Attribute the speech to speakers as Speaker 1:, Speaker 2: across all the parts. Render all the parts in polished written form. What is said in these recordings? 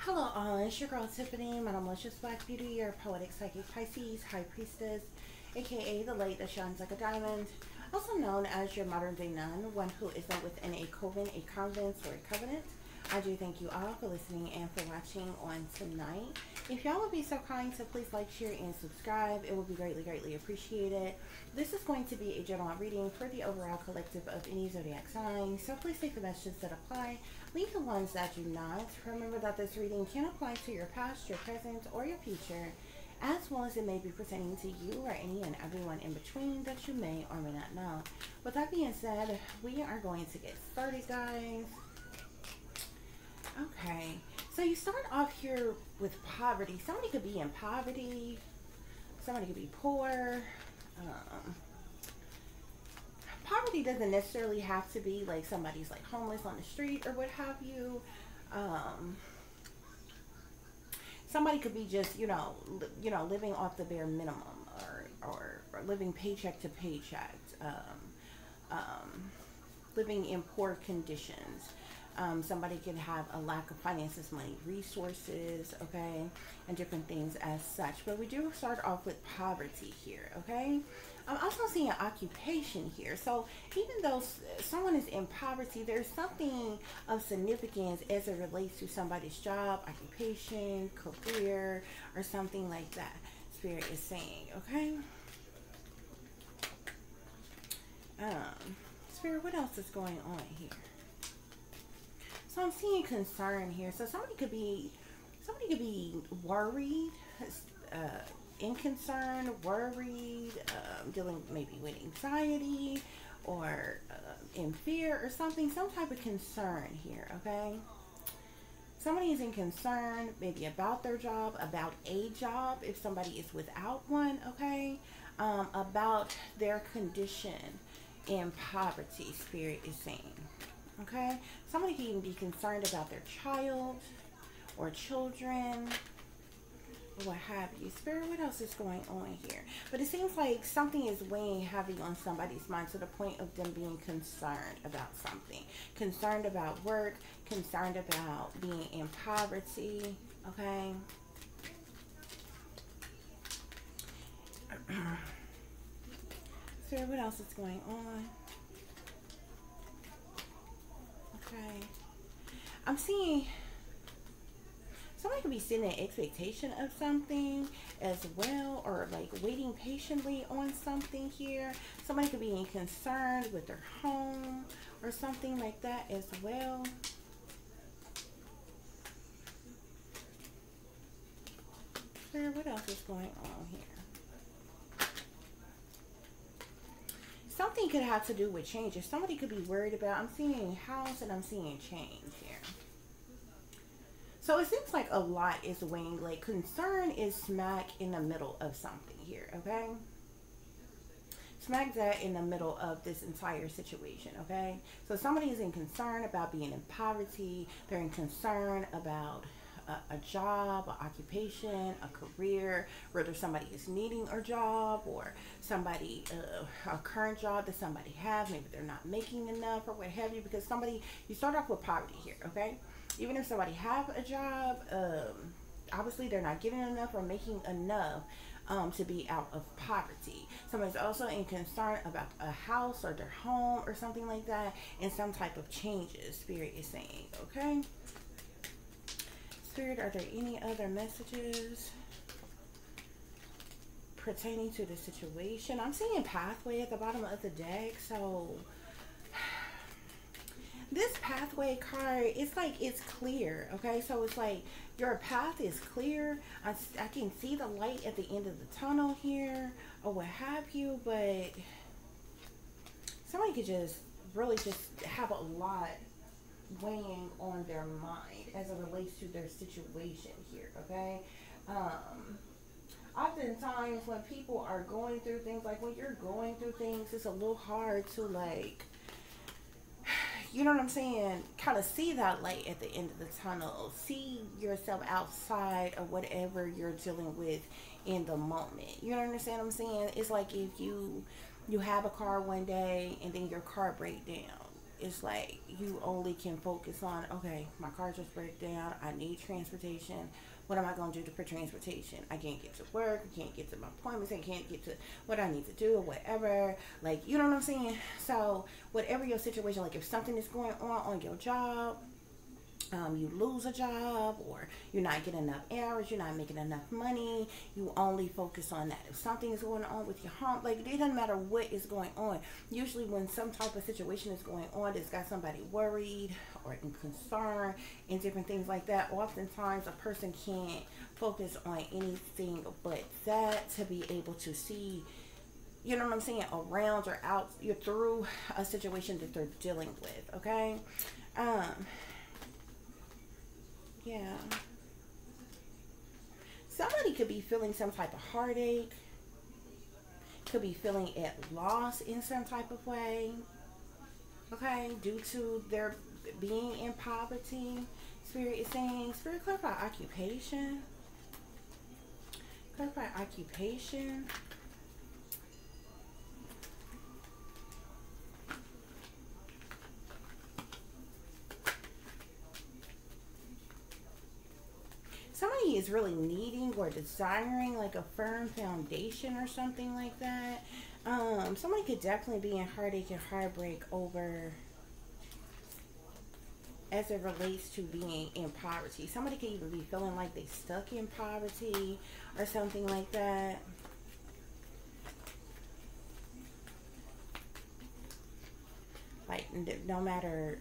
Speaker 1: Hello all, it's your girl Tiffany, my malicious black beauty, your poetic psychic Pisces, high priestess, aka the light that shines like a diamond, also known as your modern day nun, one who isn't within a coven, a convent, or a covenant. I do thank you all for listening and for watching on tonight. If y'all would be so kind to please like, share, and subscribe, it would be greatly, greatly appreciated. This is going to be a general reading for the overall collective of any zodiac sign, so please take the messages that apply, leave the ones that do not. Remember that this reading can apply to your past, your present, or your future, as well as it may be pertaining to you or any and everyone in between that you may or may not know. With that being said, we are going to get started, guys. Okay, so you start off here with poverty. Somebody could be in poverty, somebody could be poor. Poverty doesn't necessarily have to be like somebody's like homeless on the street or what have you. Somebody could be just living off the bare minimum, or living paycheck to paycheck, living in poor conditions. Somebody can have a lack of finances, money, resources, okay, and different things as such. But we do start off with poverty here, okay? I'm also seeing an occupation here. So even though someone is in poverty, there's something of significance as it relates to somebody's job, occupation, career, or something like that. Spirit is saying, okay? Spirit, what else is going on here? So I'm seeing concern here. So somebody could be worried, in concern, worried, dealing maybe with anxiety, or in fear or something, some type of concern here, okay? Somebody is in concern maybe about their job, about a job, if somebody is without one, okay? About their condition in poverty, Spirit is saying. Okay, somebody can even be concerned about their child or children, or what have you. Spirit, what else is going on here? But it seems like something is weighing heavy on somebody's mind to the point of them being concerned about something. Concerned about work, concerned about being in poverty, okay? Spirit, what else is going on? Okay. I'm seeing somebody could be sitting in expectation of something as well, or like waiting patiently on something here. Somebody could be in concern with their home or something like that as well. Spirit, what else is going on here? Something could have to do with changes. Somebody could be worried about, I'm seeing house and I'm seeing change here. So it seems like a lot is weighing, like concern is smack in the middle of something here, okay? Smack that in the middle of this entire situation, okay? So somebody is in concern about being in poverty. They're in concern about a job, an occupation, a career, whether somebody is needing a job, or somebody, a current job that somebody has, maybe they're not making enough or what have you, because somebody, you start off with poverty here, okay? Even if somebody have a job, obviously they're not getting enough or making enough to be out of poverty. Somebody's also in concern about a house or their home or something like that, and some type of changes, Spirit is saying, okay? Spirit, are there any other messages pertaining to the situation? I'm seeing pathway at the bottom of the deck. So this pathway card, it's like it's clear, okay? So it's like your path is clear. I can see the light at the end of the tunnel here, or what have you, but somebody could just really just have a lot weighing on their mind as it relates to their situation here, okay? Oftentimes when people are going through things, like when you're going through things, it's a little hard to, like, you know what I'm saying, kind of see that light at the end of the tunnel, see yourself outside of whatever you're dealing with in the moment. You know what I'm saying? It's like if you have a car one day and then your car breaks down. it's like you only can focus on, okay, my car just broke down, I need transportation. What am I going to do for transportation? I can't get to work, I can't get to my appointments, I can't get to what I need to do or whatever. Like, you know what I'm saying? So whatever your situation, like if something is going on your job, you lose a job, or you're not getting enough hours, you're not making enough money, you only focus on that. If something is going on with your home, like it doesn't matter what is going on. Usually when some type of situation is going on that's got somebody worried or in concern and different things like that, oftentimes a person can't focus on anything but that to be able to see, you know what I'm saying, around or out, you're through a situation that they're dealing with. Okay. Yeah. Somebody could be feeling some type of heartache, could be feeling at loss in some type of way, okay, due to their being in poverty. Spirit is saying, Spirit, clarify occupation. Clarify occupation. Somebody is really needing or desiring like a firm foundation or something like that. Somebody could definitely be in heartache and heartbreak over, as it relates to being in poverty. Somebody could even be feeling like they stuck in poverty or something like that. Like no matter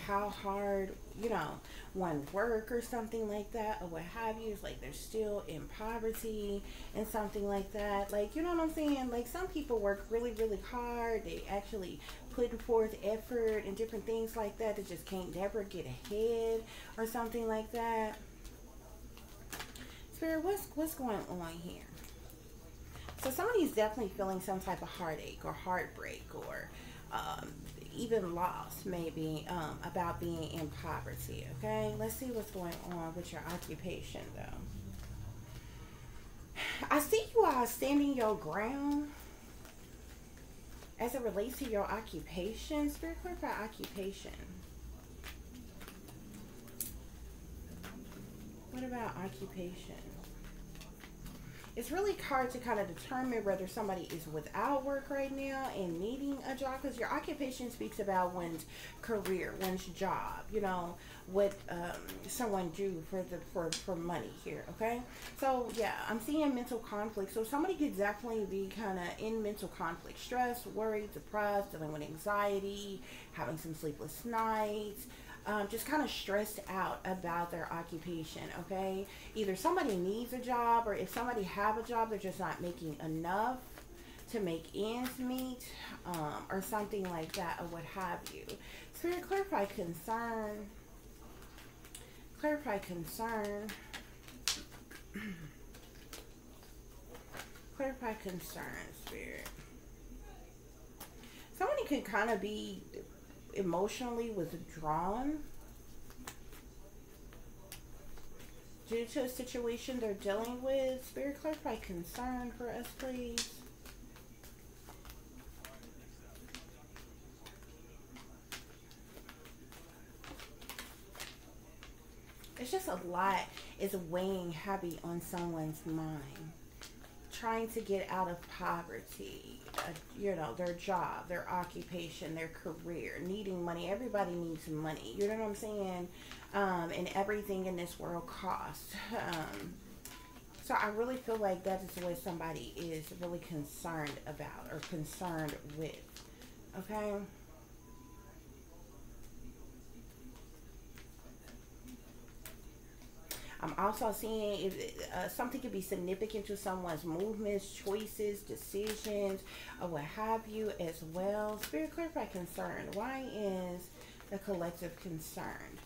Speaker 1: how hard, you know, one work or something like that or what have you, it's like they're still in poverty and something like that. Like, you know what I'm saying? Like some people work really, really hard. They actually put forth effort and different things like that. They just can't never get ahead or something like that. Spirit, what's going on here? So somebody's definitely feeling some type of heartache or heartbreak or even loss, maybe, about being in poverty. Okay, let's see what's going on with your occupation though. I see you are standing your ground as it relates to your occupation. Spirit, clarify occupation. What about occupation? It's really hard to kind of determine whether somebody is without work right now and needing a job, because your occupation speaks about one's career, one's job, you know, what someone do for money here. Okay, so yeah, I'm seeing mental conflict. So somebody could definitely be kind of in mental conflict, stress, worried, depressed, dealing with anxiety, having some sleepless nights. Just kind of stressed out about their occupation. Okay, either somebody needs a job, or if somebody have a job, they're just not making enough to make ends meet, or something like that, or what have you. Spirit, clarify concern. Clarify concern. Clarify concern, Spirit. Somebody could kind of be emotionally withdrawn due to a situation they're dealing with. Spirit, clarify concern for us, please. It's just a lot is weighing heavy on someone's mind. Trying to get out of poverty, you know, their job, their occupation, their career, needing money. Everybody needs money, you know what I'm saying? And everything in this world costs. So I really feel like that is what somebody is really concerned about or concerned with. Okay? I'm also seeing if something could be significant to someone's movements, choices, decisions, or what have you as well. Spirit, clarify concern. Why is the collective concerned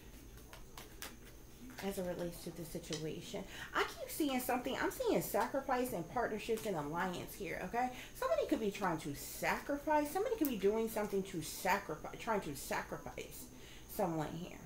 Speaker 1: as it relates to the situation? I keep seeing something. I'm seeing sacrifice and partnerships and alliance here, okay? Somebody could be trying to sacrifice. Somebody could be doing something to sacrifice, trying to sacrifice someone here.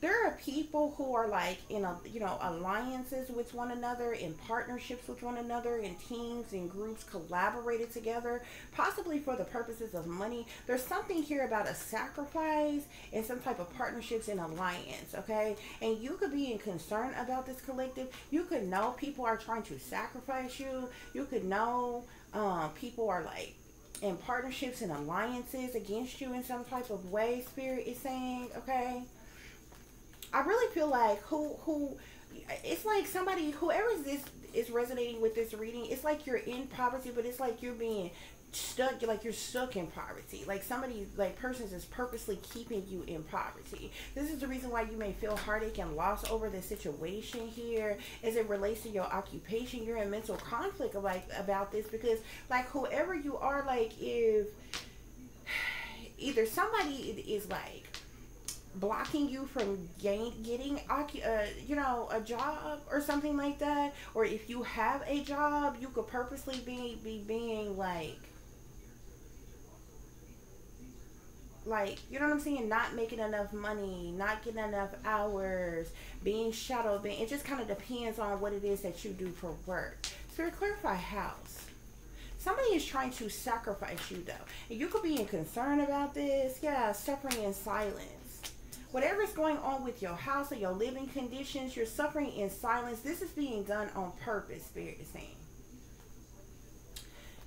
Speaker 1: There are people who are like in a, you know, alliances with one another, in partnerships with one another, in teams and groups collaborated together, possibly for the purposes of money. There's something here about a sacrifice and some type of partnerships and alliance, okay? And you could be in concern about this collective. You could know people are trying to sacrifice you. You could know people are like in partnerships and alliances against you in some type of way, spirit is saying, okay? I really feel like who it's like somebody, whoever this is resonating with this reading, it's like you're in poverty, but it's like you're being stuck, like you're stuck in poverty. Like somebody, like persons is purposely keeping you in poverty. This is the reason why you may feel heartache and loss over the situation here as it relates to your occupation. You're in mental conflict like about this, because like whoever you are, like if either somebody is like blocking you from getting you know, a job or something like that, or if you have a job, you could purposely be being like you know what I'm saying, not making enough money, not getting enough hours, being shadow being. It just kind of depends on what it is that you do for work. Spirit, clarify house. Somebody is trying to sacrifice you though, and you could be in concern about this. Yeah, suffering in silence. Whatever is going on with your house or your living conditions, you're suffering in silence. This is being done on purpose, Spirit is saying.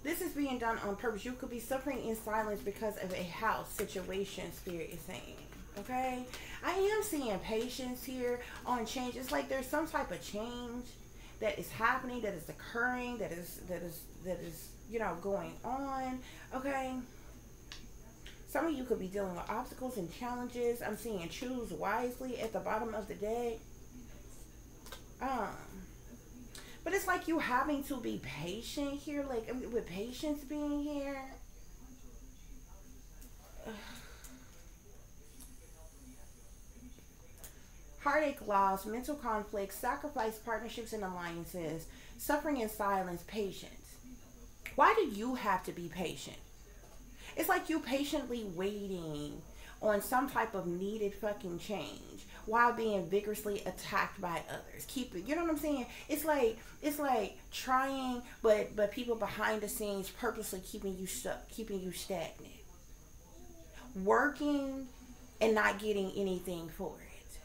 Speaker 1: This is being done on purpose. You could be suffering in silence because of a house situation, Spirit is saying. Okay? I am seeing patience here on change. It's like there's some type of change that is happening, that is occurring, that is, you know, going on. Okay? Some of you could be dealing with obstacles and challenges. I'm seeing choose wisely at the bottom of the deck. But it's like you having to be patient here, like with patience being here. Heartache, loss, mental conflict, sacrifice, partnerships and alliances, suffering in silence, patience. Why do you have to be patient? It's like you patiently waiting on some type of needed fucking change while being vigorously attacked by others. Keep it, you know what I'm saying? It's like trying, but people behind the scenes purposely keeping you stuck, keeping you stagnant. Working and not getting anything for it.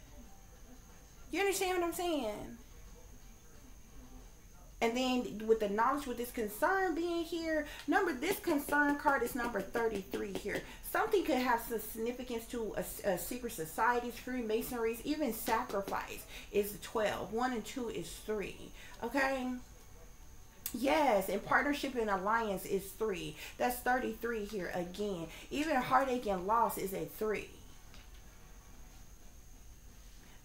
Speaker 1: You understand what I'm saying? And then with the knowledge, with this concern being here, this concern card is number 33 here. Something could have some significance to a secret societies, Freemasonries, even sacrifice is 12. 1 and 2 is 3. Okay? Yes, and partnership and alliance is 3. That's 33 here again. Even heartache and loss is at 3.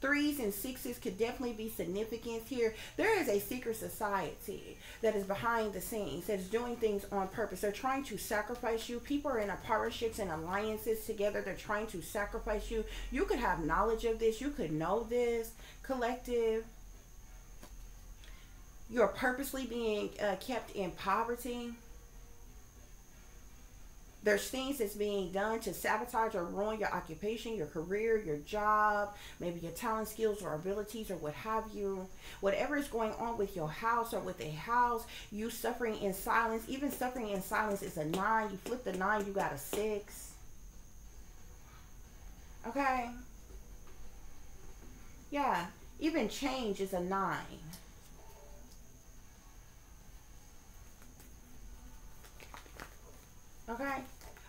Speaker 1: 3s and 6s could definitely be significant here. There is a secret society that is behind the scenes, that's doing things on purpose. They're trying to sacrifice you. People are in partnerships and alliances together. They're trying to sacrifice you. You could have knowledge of this. You could know this, collective. You're purposely being kept in poverty. There's things that's being done to sabotage or ruin your occupation, your career, your job, maybe your talent, skills, or abilities, or what have you. Whatever is going on with your house or with a house, you suffering in silence. Even suffering in silence is a 9. You flip the 9, you got a 6. Okay? Yeah. Even change is a 9. Okay?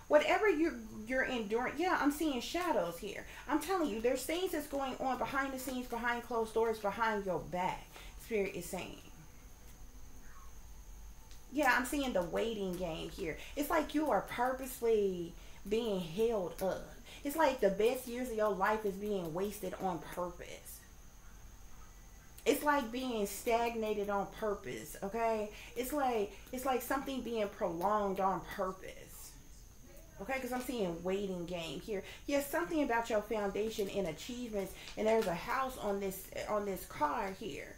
Speaker 1: Whatever you're enduring, yeah, I'm seeing shadows here. I'm telling you, there's things that's going on behind the scenes, behind closed doors, behind your back. Spirit is saying. Yeah, I'm seeing the waiting game here. It's like you are purposely being held up. It's like the best years of your life is being wasted on purpose. It's like being stagnated on purpose, okay? It's like something being prolonged on purpose. Okay, because I'm seeing waiting game here. Yes, something about your foundation and achievements, and there's a house on this card here.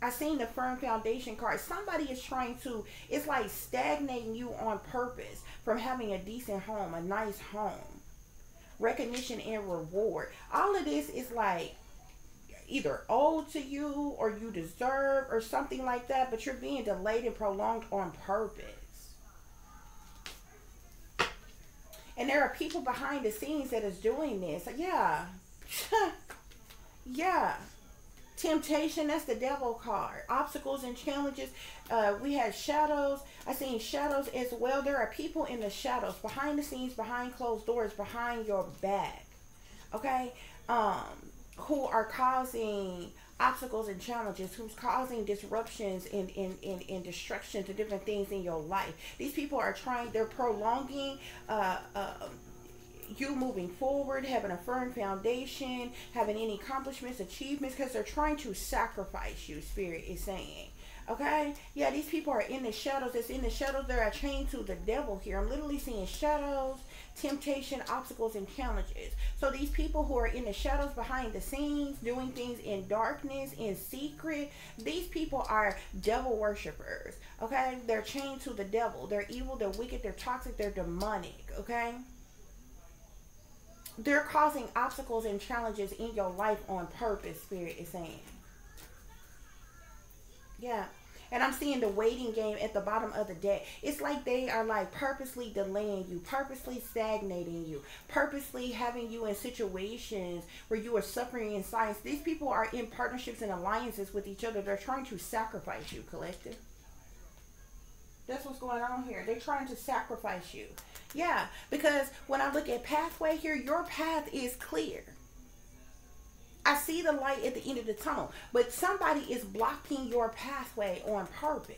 Speaker 1: I seen the firm foundation card. Somebody is trying to, it's like stagnating you on purpose from having a decent home, a nice home. recognition and reward. All of this is like either owed to you or you deserve or something like that, but you're being delayed and prolonged on purpose. And there are people behind the scenes that is doing this. Yeah. Yeah. Temptation, that's the devil card. Obstacles and challenges. We had shadows. I seen shadows as well. There are people in the shadows, behind the scenes, behind closed doors, behind your back. Okay? Who are causing obstacles and challenges, who's causing disruptions and destruction to different things in your life. These people are they're prolonging you moving forward, having a firm foundation, having any accomplishments, achievements, because they're trying to sacrifice you, Spirit is saying. Okay? Yeah, these people are in the shadows. It's in the shadows. They're chained to the devil here. I'm literally seeing shadows, temptation, obstacles, and challenges. So these people who are in the shadows, behind the scenes, doing things in darkness, in secret, these people are devil worshipers. Okay? They're chained to the devil. They're evil, they're wicked, they're toxic, they're demonic. Okay? They're causing obstacles and challenges in your life on purpose, Spirit is saying. Yeah. And I'm seeing the waiting game at the bottom of the deck. It's like they are like purposely delaying you, purposely stagnating you, purposely having you in situations where you are suffering in silence. These people are in partnerships and alliances with each other. They're trying to sacrifice you, collective. That's what's going on here. They're trying to sacrifice you. Yeah, because when I look at pathway here, your path is clear. I see the light at the end of the tunnel, but somebody is blocking your pathway on purpose.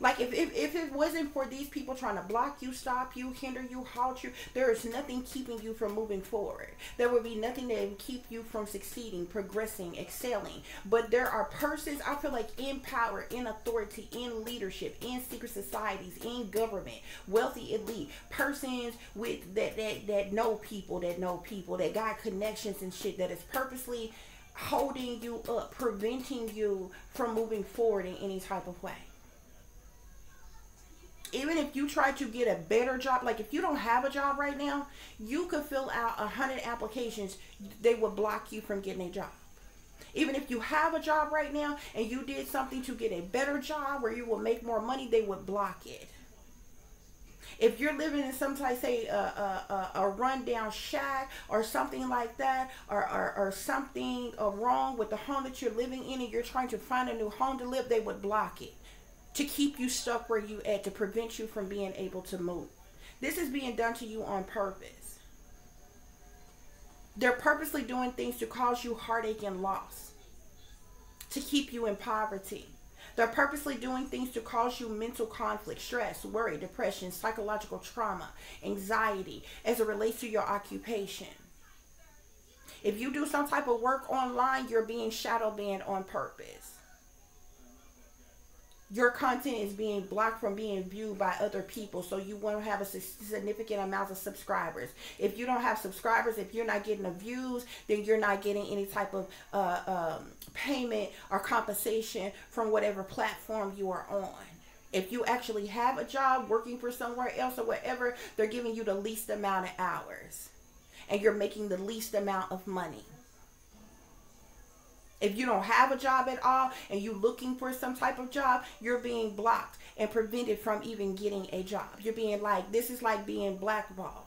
Speaker 1: Like if it wasn't for these people trying to block you, stop you, hinder you, halt you, there is nothing keeping you from moving forward. There would be nothing that would keep you from succeeding, progressing, excelling. But there are persons, I feel like, in power, in authority, in leadership, in secret societies, in government, wealthy elite, persons with that know people, that got connections and shit, that is purposely holding you up, preventing you from moving forward in any type of way. Even if you try to get a better job, like if you don't have a job right now, you could fill out 100 applications. They will block you from getting a job. Even if you have a job right now and you did something to get a better job where you will make more money, they would block it. If you're living in some type, say, a rundown shack or something like that, or something wrong with the home that you're living in and you're trying to find a new home to live, they would block it. To keep you stuck where you at, to prevent you from being able to move. This is being done to you on purpose. They're purposely doing things to cause you heartache and loss. To keep you in poverty. They're purposely doing things to cause you mental conflict, stress, worry, depression, psychological trauma, anxiety as it relates to your occupation. If you do some type of work online, you're being shadow banned on purpose. Your content is being blocked from being viewed by other people, so you won't have a significant amount of subscribers. If you don't have subscribers, if you're not getting the views, then you're not getting any type of payment or compensation from whatever platform you are on. If you actually have a job working for somewhere else or whatever, they're giving you the least amount of hours, and you're making the least amount of money. If you don't have a job at all and you're looking for some type of job, you're being blocked and prevented from even getting a job. You're being like, this is like being blackballed,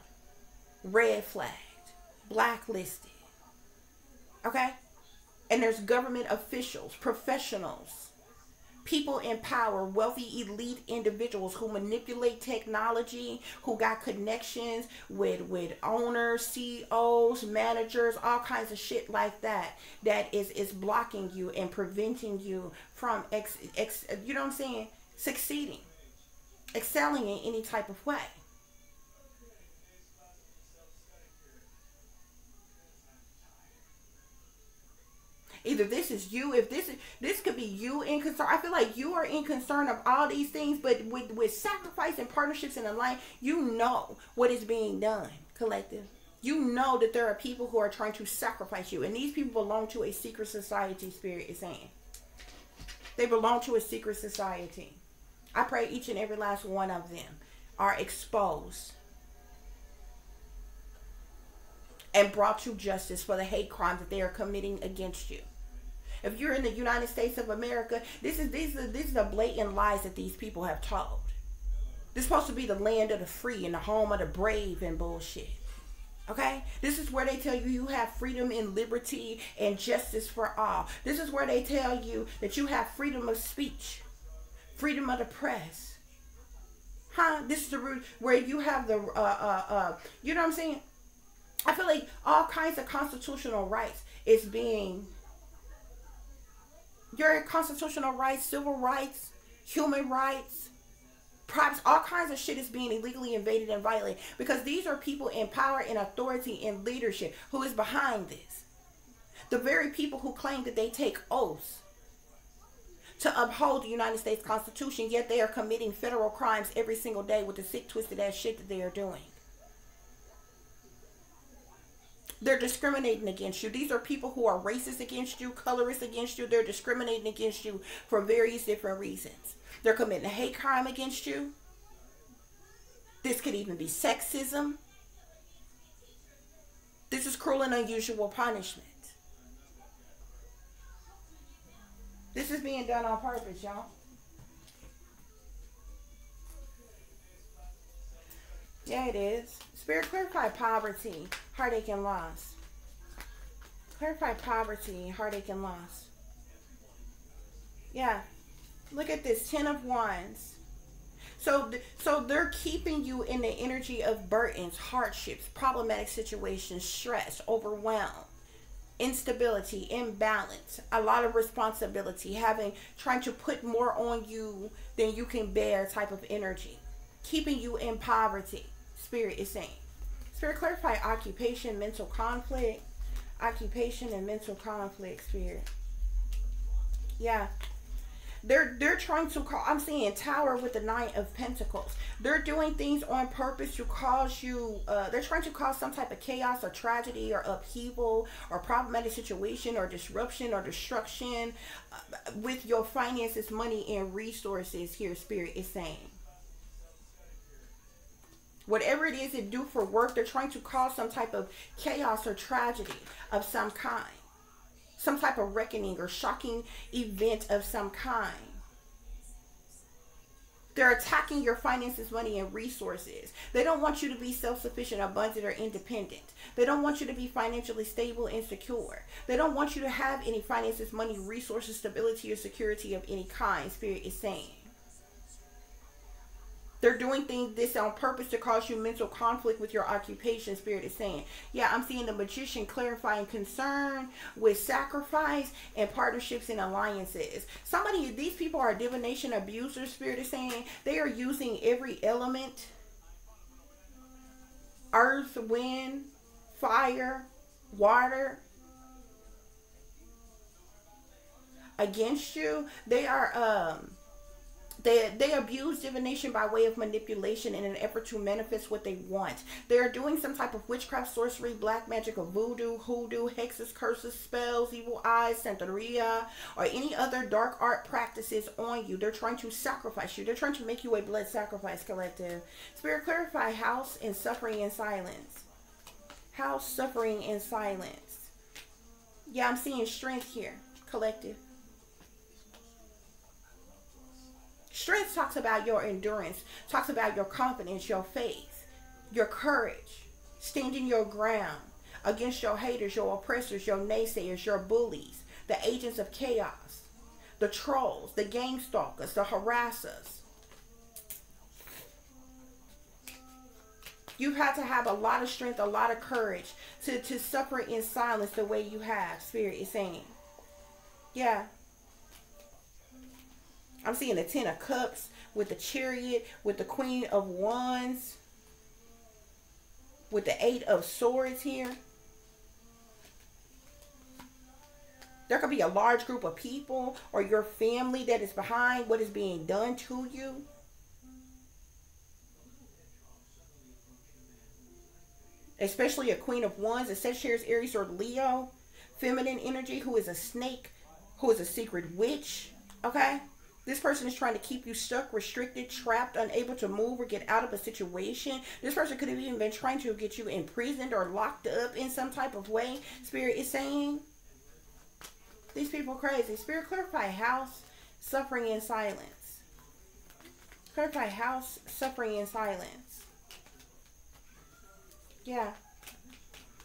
Speaker 1: red flagged, blacklisted. Okay? And there's government officials, professionals, people in power, wealthy elite individuals who manipulate technology, who got connections with owners, CEOs, managers, all kinds of shit like that, that is blocking you and preventing you from you know what I'm saying, succeeding, excelling in any type of way. Either this is you, if this could be you in concern. I feel like you are in concern of all these things, but with sacrifice and partnerships and the line, you know what is being done, collective. You know that there are people who are trying to sacrifice you, and these people belong to a secret society, Spirit is saying. They belong to a secret society. I pray each and every last one of them are exposed and brought to justice for the hate crimes that they are committing against you. If you're in the United States of America, these are the blatant lies that these people have told. This is supposed to be the land of the free and the home of the brave and bullshit. Okay? This is where they tell you you have freedom and liberty and justice for all. This is where they tell you that you have freedom of speech, freedom of the press. This is the root where you have the, you know what I'm saying? I feel like all kinds of constitutional rights is being, your constitutional rights, civil rights, human rights, privacy, all kinds of shit is being illegally invaded and violated because these are people in power and authority and leadership who is behind this. The very people who claim that they take oaths to uphold the United States Constitution, yet they are committing federal crimes every single day with the sick, twisted ass shit that they are doing. They're discriminating against you. These are people who are racist against you, colorist against you. They're discriminating against you for various different reasons. They're committing a hate crime against you. This could even be sexism. This is cruel and unusual punishment. This is being done on purpose, y'all. Yeah, it is. Spirit, clarify poverty, heartache, and loss. Clarify poverty, heartache, and loss. Yeah. Look at this, 10 of Wands. So they're keeping you in the energy of burdens, hardships, problematic situations, stress, overwhelm, instability, imbalance, a lot of responsibility, trying to put more on you than you can bear type of energy. Keeping you in poverty, Spirit is saying. Spirit, clarify occupation, mental conflict. Occupation and mental conflict, Spirit. Yeah. They're trying to call, I'm seeing Tower with the Knight of Pentacles. They're doing things on purpose to cause you, they're trying to cause some type of chaos or tragedy or upheaval or problematic situation or disruption or destruction with your finances, money, and resources here, Spirit is saying. Whatever it is they do for work, they're trying to cause some type of chaos or tragedy of some kind. Some type of reckoning or shocking event of some kind. They're attacking your finances, money, and resources. They don't want you to be self-sufficient, abundant, or independent. They don't want you to be financially stable and secure. They don't want you to have any finances, money, resources, stability, or security of any kind, Spirit is saying. They're doing this on purpose to cause you mental conflict with your occupation, Spirit is saying. Yeah, I'm seeing the Magician clarifying concern with sacrifice and partnerships and alliances. These people are divination abusers, Spirit is saying. They are using every element. Earth, wind, fire, water. Against you. They are, They abuse divination by way of manipulation in an effort to manifest what they want. They are doing some type of witchcraft, sorcery, black magic, or voodoo, hoodoo, hexes, curses, spells, evil eyes, santeria, or any other dark art practices on you. They're trying to sacrifice you. They're trying to make you a blood sacrifice, collective. Spirit, clarify house and suffering in silence. House, suffering, and silence. Yeah, I'm seeing strength here, collective. Strength talks about your endurance, talks about your confidence, your faith, your courage, standing your ground against your haters, your oppressors, your naysayers, your bullies, the agents of chaos, the trolls, the game stalkers, the harassers. You've had to have a lot of strength, a lot of courage to suffer in silence the way you have, Spirit is saying. Yeah. I'm seeing the 10 of Cups with the Chariot, with the Queen of Wands, with the 8 of Swords here. There could be a large group of people or your family that is behind what is being done to you. Especially a Queen of Wands, a Sagittarius, Aries, or Leo. Feminine energy, who is a snake, who is a secret witch. Okay? This person is trying to keep you stuck, restricted, trapped, unable to move or get out of a situation. This person could have even been trying to get you imprisoned or locked up in some type of way. Spirit is saying, these people are crazy. Spirit, clarify house, suffering in silence. Clarify house, suffering in silence. Yeah.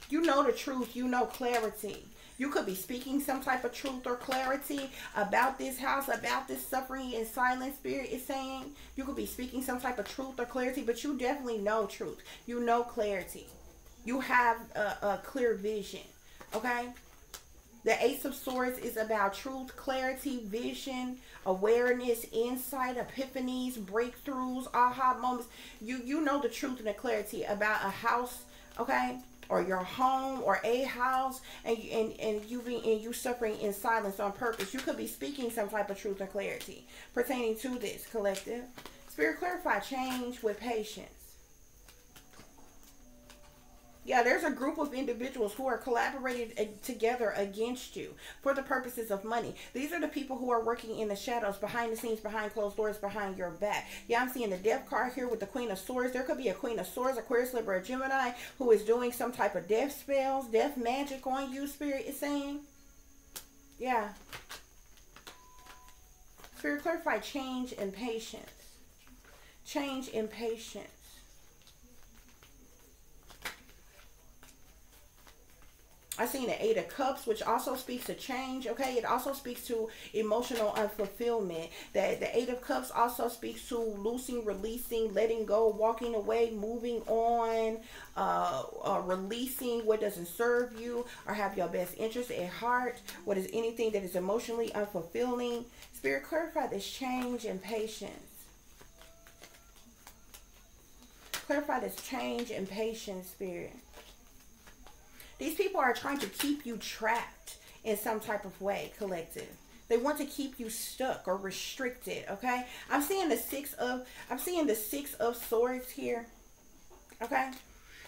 Speaker 1: You know the truth. You know clarity. You could be speaking some type of truth or clarity about this house, about this suffering in silence. Spirit is saying you could be speaking some type of truth or clarity, but you definitely know truth. You know clarity. You have a clear vision. Okay? The Ace of Swords is about truth, clarity, vision, awareness, insight, epiphanies, breakthroughs, aha moments. You know the truth and the clarity about a house, okay? Or your home or a house, and you suffering in silence on purpose. You could be speaking some type of truth and clarity pertaining to this, collective. Spirit, clarify change with patience. Yeah, there's a group of individuals who are collaborating together against you for the purposes of money. These are the people who are working in the shadows, behind the scenes, behind closed doors, behind your back. Yeah, I'm seeing the Death card here with the Queen of Swords. There could be a Queen of Swords, Aquarius, Libra, or Gemini who is doing some type of death spells, death magic on you, Spirit is saying. Yeah. Spirit, clarify change and patience. Change and patience. I seen the Eight of Cups, which also speaks to change, okay? It also speaks to emotional unfulfillment. The Eight of Cups also speaks to loosing, releasing, letting go, walking away, moving on, releasing what doesn't serve you or have your best interest at heart. What is anything that is emotionally unfulfilling? Spirit, clarify this change and patience. Clarify this change and patience, Spirit. These people are trying to keep you trapped in some type of way, collective. They want to keep you stuck or restricted, okay? I'm seeing the Six of Swords here. Okay?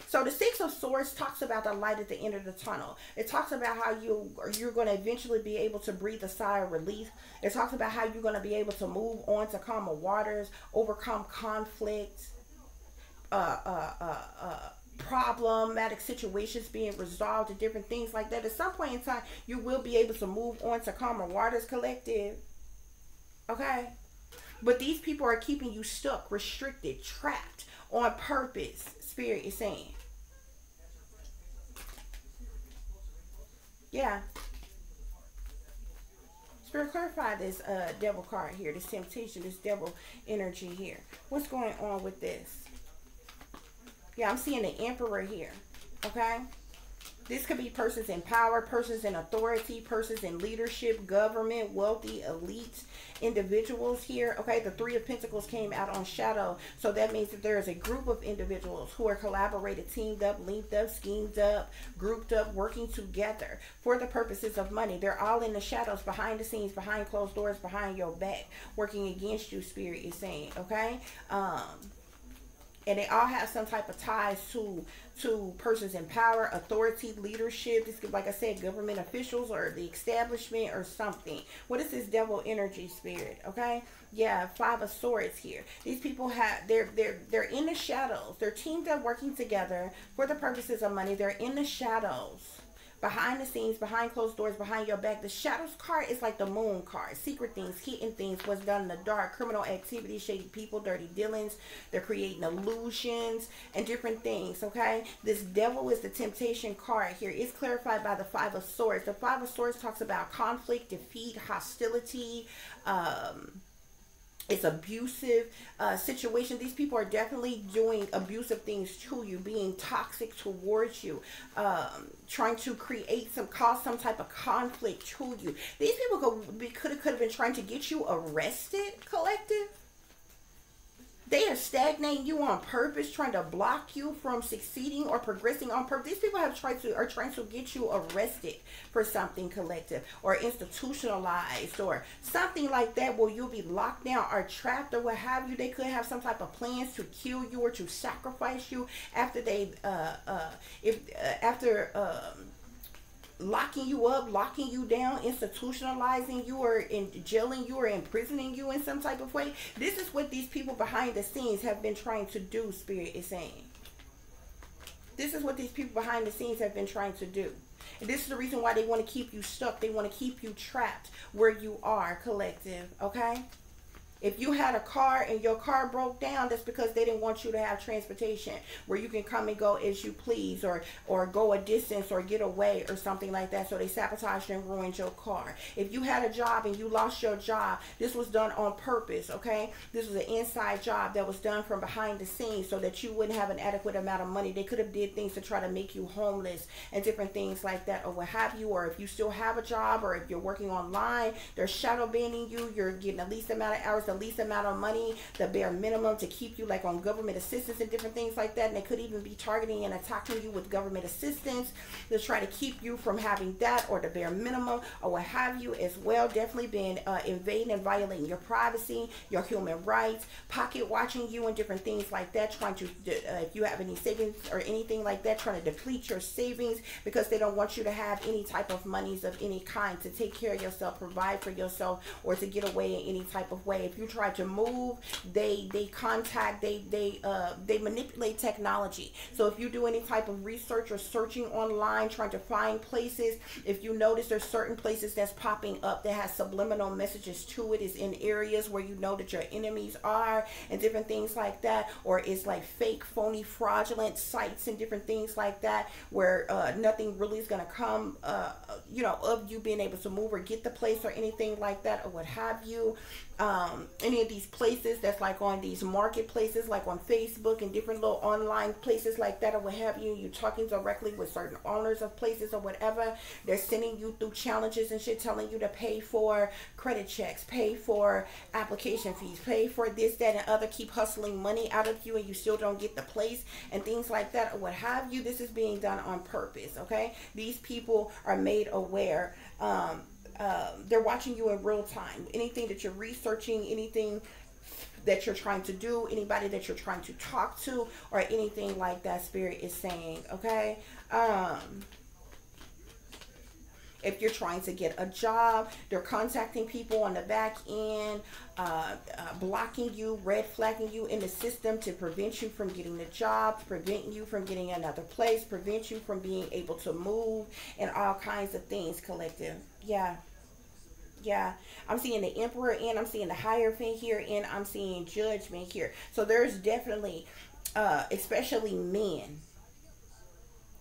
Speaker 1: So the Six of Swords talks about the light at the end of the tunnel. It talks about how you're going to eventually be able to breathe a sigh of relief. It talks about how you're going to be able to move on to calmer waters, overcome conflict, problematic situations being resolved and different things like that. At some point in time, you will be able to move on to calmer waters, collective. Okay? But these people are keeping you stuck, restricted, trapped on purpose, Spirit is saying. Yeah. Spirit, clarify this devil card here, this temptation, this devil energy here. What's going on with this? Yeah, I'm seeing the Emperor here, okay? This could be persons in power, persons in authority, persons in leadership, government, wealthy, elite individuals here, okay? The Three of Pentacles came out on shadow, so that means that there is a group of individuals who are collaborated, teamed up, linked up, schemed up, grouped up, working together for the purposes of money. They're all in the shadows, behind the scenes, behind closed doors, behind your back, working against you, Spirit is saying, okay? And they all have some type of ties to persons in power, authority, leadership. This could, like I said, government officials or the establishment or something. What is this devil energy, Spirit? Okay, yeah, Five of Swords here. These people they're in the shadows. They're teamed up, working together for the purposes of money. They're in the shadows, behind the scenes, behind closed doors, behind your back. The shadows card is like the moon card. Secret things, hidden things, what's done in the dark, criminal activity, shady people, dirty dealings. They're creating illusions and different things, okay? This devil is the temptation card here. It's clarified by the Five of Swords. The Five of Swords talks about conflict, defeat, hostility, it's abusive situation. These people are definitely doing abusive things to you, being toxic towards you, trying to cause some type of conflict to you. These people could have been trying to get you arrested, collective. They are stagnating you on purpose, trying to block you from succeeding or progressing on purpose. These people are trying to get you arrested for something, collective, or institutionalized or something like that, where you'll be locked down or trapped or what have you. They could have some type of plans to kill you or to sacrifice you after locking you up, locking you down, institutionalizing you, or in jailing you, or imprisoning you in some type of way. This is what these people behind the scenes have been trying to do, Spirit is saying. This is what these people behind the scenes have been trying to do. And this is the reason why they want to keep you stuck. They want to keep you trapped where you are, collective, okay? If you had a car and your car broke down, that's because they didn't want you to have transportation where you can come and go as you please, or go a distance or get away or something like that. So they sabotaged and ruined your car. If you had a job and you lost your job, this was done on purpose, okay? This was an inside job that was done from behind the scenes so that you wouldn't have an adequate amount of money. They could have did things to try to make you homeless and different things like that, or what have you. Or if you still have a job, or if you're working online, they're shadow banning you. You're getting the least amount of hours, the least amount of money, the bare minimum, to keep you like on government assistance and different things like that. And they could even be targeting and attacking you with government assistance to try to keep you from having that, or the bare minimum, or what have you as well. Definitely been invading and violating your privacy, your human rights, pocket watching you and different things like that, trying to if you have any savings or anything like that, trying to deplete your savings because they don't want you to have any type of monies of any kind to take care of yourself, provide for yourself, or to get away in any type of way. If you try to move, they contact, they manipulate technology. So if you do any type of research or searching online trying to find places, if you notice there's certain places that's popping up that has subliminal messages to it, is in areas where you know that your enemies are and different things like that, or it's like fake, phony, fraudulent sites and different things like that, where nothing really is going to come you know, of you being able to move or get the place or anything like that, or what have you. Any of these places that's like on these marketplaces, like on Facebook and different little online places like that, or what have you, you're talking directly with certain owners of places or whatever, they're sending you through challenges and shit, telling you to pay for credit checks, pay for application fees, pay for this, that, and other, keep hustling money out of you, and you still don't get the place and things like that, or what have you. This is being done on purpose, okay? These people are made aware. They're watching you in real time. Anything that you're researching, anything that you're trying to do, anybody that you're trying to talk to, or anything like that, Spirit is saying, okay? If you're trying to get a job, they're contacting people on the back end, blocking you, red flagging you in the system to prevent you from getting the job, prevent you from getting another place, prevent you from being able to move, and all kinds of things, collective. Yeah, I'm seeing the Emperor, and I'm seeing the Hierophant here, and I'm seeing Judgment here. So there's definitely, especially men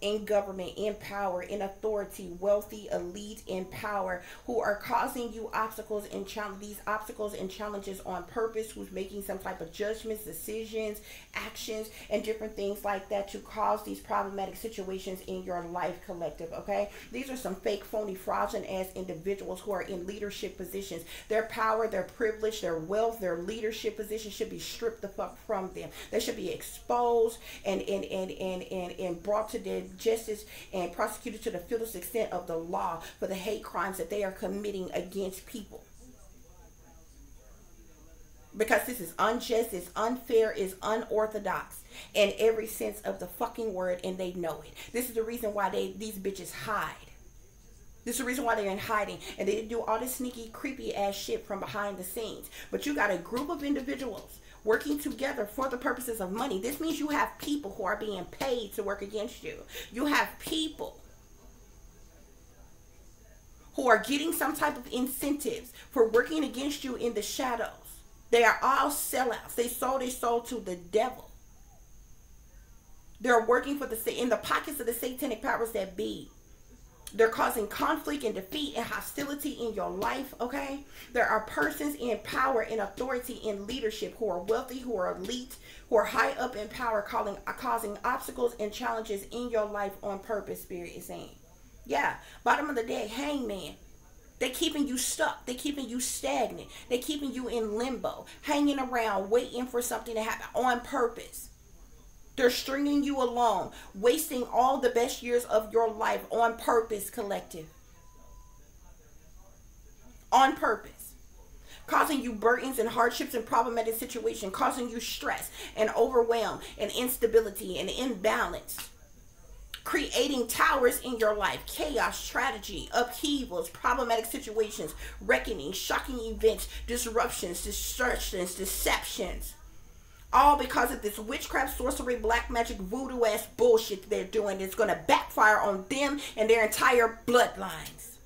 Speaker 1: in government, in power, in authority, wealthy, elite, in power, who are causing you obstacles and these obstacles and challenges on purpose, who's making some type of judgments, decisions, actions, and different things like that to cause these problematic situations in your life, collective, okay? These are some fake, phony, fraudulent ass individuals who are in leadership positions. Their power, their privilege, their wealth, their leadership position should be stripped the fuck from them. They should be exposed and brought to their justice and prosecuted to the fullest extent of the law for the hate crimes that they are committing against people. Because this is unjust, it's unfair, it's unorthodox in every sense of the fucking word, and they know it. This is the reason why these bitches hide. This is the reason why they're in hiding, and they do all this sneaky, creepy ass shit from behind the scenes. But you got a group of individuals working together for the purposes of money. This means you have people who are being paid to work against you. You have people who are getting some type of incentives for working against you in the shadows. They are all sellouts. They sold their soul to the devil. They're working for in the pockets of the satanic powers that be. They're causing conflict and defeat and hostility in your life, okay? There are persons in power, in authority, in leadership who are wealthy, who are elite, who are high up in power, causing obstacles and challenges in your life on purpose, Spirit is saying. Yeah, bottom of the day, hangman. They're keeping you stuck. They're keeping you stagnant. They're keeping you in limbo, hanging around, waiting for something to happen on purpose. They're stringing you along, wasting all the best years of your life on purpose, collective. On purpose. Causing you burdens and hardships and problematic situations, causing you stress and overwhelm and instability and imbalance. creating towers in your life, chaos, tragedy, upheavals, problematic situations, reckoning, shocking events, disruptions, distortions, deceptions. All because of this witchcraft, sorcery, black magic, voodoo ass bullshit they're doing. It's going to backfire on them and their entire bloodlines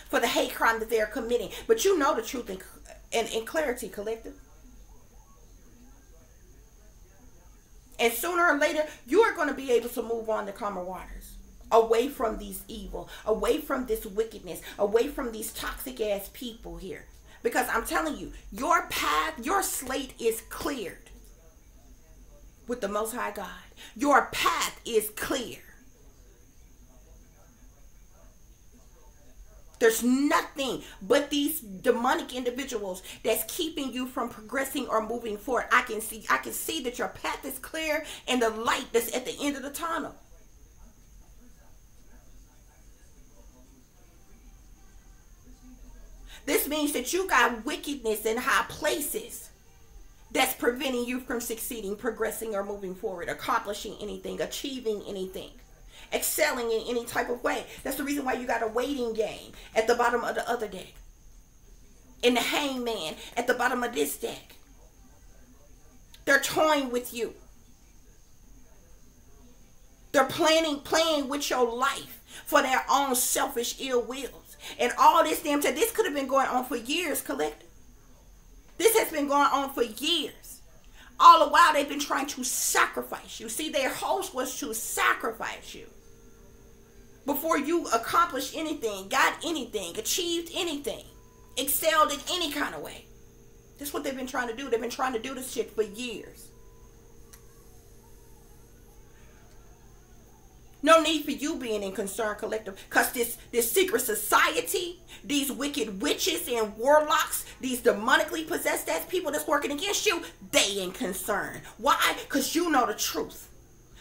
Speaker 1: for the hate crime that they're committing. But you know the truth in clarity, collective. And sooner or later, you are going to be able to move on to calmer waters. Away from these evil, away from this wickedness, away from these toxic ass people here. Because I'm telling you, your path, your slate is cleared with the Most High God. Your path is clear. There's nothing but these demonic individuals that's keeping you from progressing or moving forward. I can see that your path is clear and the light that's at the end of the tunnel. This means that you got wickedness in high places that's preventing you from succeeding, progressing, or moving forward, accomplishing anything, achieving anything, excelling in any type of way. That's the reason why you got a waiting game at the bottom of the other deck. And the hangman at the bottom of this deck. They're toying with you. They're playing with your life for their own selfish ill wills. And all this damn time, this could have been going on for years, collective. This has been going on for years. All the while they've been trying to sacrifice you. See, their host was to sacrifice you. Before you accomplished anything, got anything, achieved anything, excelled in any kind of way. That's what they've been trying to do. They've been trying to do this shit for years. No need for you being in concern, collective, because this secret society, these wicked witches and warlocks, these demonically possessed ass people that's working against you, they in concern. Why? Because you know the truth.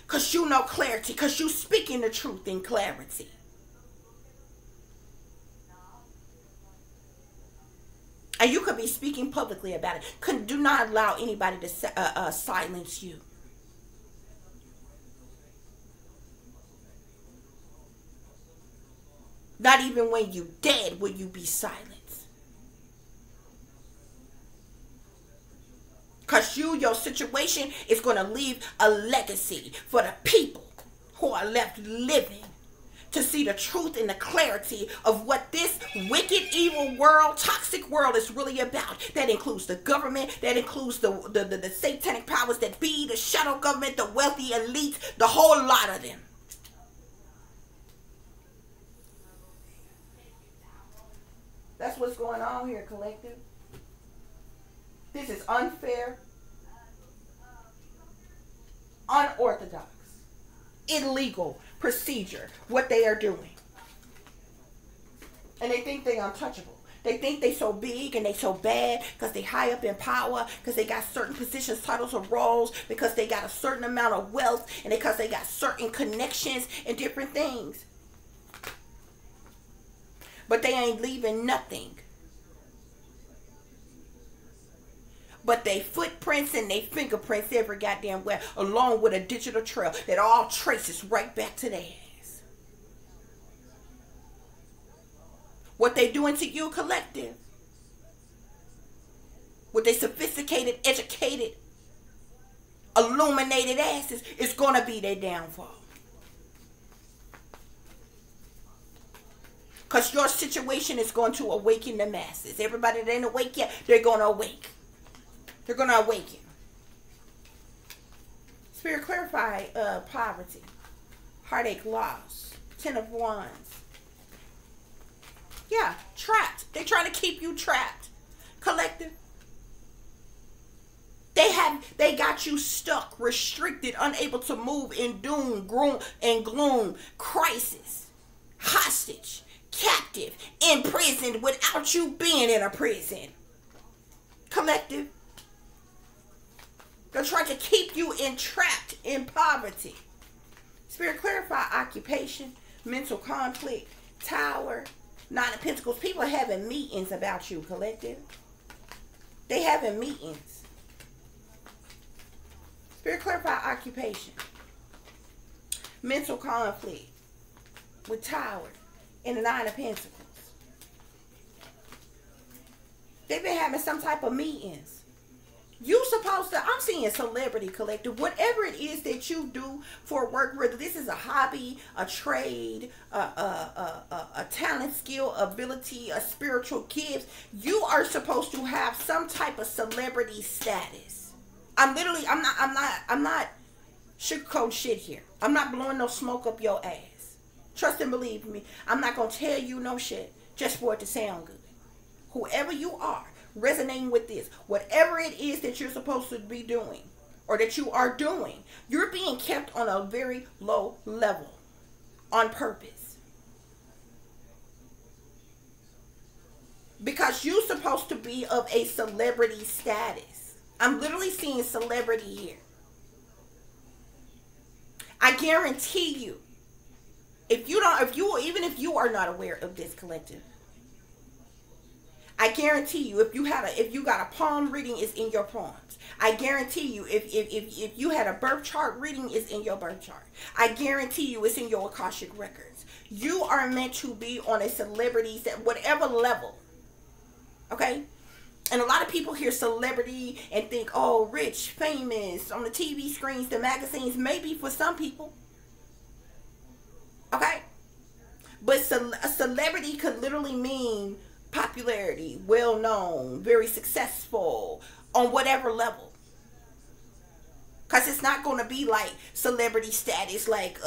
Speaker 1: Because you know clarity. Because you speaking the truth in clarity. And you could be speaking publicly about it. Do not allow anybody to silence you. Not even when you dead will you be silenced. Because your situation is going to leave a legacy for the people who are left living to see the truth and the clarity of what this wicked, evil world, toxic world is really about. That includes the government, that includes the satanic powers that be, the shadow government, the wealthy elites, the whole lot of them. That's what's going on here, collective. This is unfair, unorthodox, illegal procedure, what they are doing. And they think they untouchable. They think they so big and they so bad because they high up in power, because they got certain positions, titles, or roles, because they got a certain amount of wealth, and because they got certain connections and different things. But they ain't leaving nothing but they footprints and they fingerprints every goddamn where, along with a digital trail that all traces right back to their ass. What they doing to you, collective, with their sophisticated, educated, illuminated asses, is gonna be their downfall. Because your situation is going to awaken the masses. Everybody that ain't awake yet, they're going to awake. They're going to awaken. Spirit, clarify poverty, heartache, loss, 10 of Wands. Yeah, trapped. They're trying to keep you trapped. Collective. They got you stuck, restricted, unable to move in doom, gloom, crisis, hostage, captive, imprisoned without you being in a prison. Collective. They're trying to keep you entrapped in poverty. Spirit, clarify occupation, mental conflict, Tower, Nine of Pentacles. People are having meetings about you, collective. They having meetings. Spirit, clarify occupation. mental conflict with Tower and the Nine of Pentacles. They've been having some type of meetings. You supposed to, I'm seeing celebrity collective, whatever it is that you do for work, whether this is a hobby, a trade, a talent, skill, ability, a spiritual gift, you are supposed to have some type of celebrity status. I'm not sugarcoating shit here. I'm not blowing no smoke up your ass. Trust and believe me, I'm not going to tell you no shit just for it to sound good. Whoever you are, resonating with this, whatever it is that you're supposed to be doing or that you are doing, you're being kept on a very low level on purpose. Because you're supposed to be of a celebrity status. I'm literally seeing celebrity here. I guarantee you, even if you are not aware of this collective, I guarantee you, if you got a palm reading, is in your palms. I guarantee you, if you had a birth chart reading, is in your birth chart. I guarantee you, it's in your Akashic records. You are meant to be on a celebrity at whatever level. Okay? And a lot of people hear celebrity and think, oh, rich, famous, on the TV screens, the magazines, maybe for some people. Okay? But a celebrity could literally mean popularity, well known, very successful on whatever level. Because it's not going to be like celebrity status, like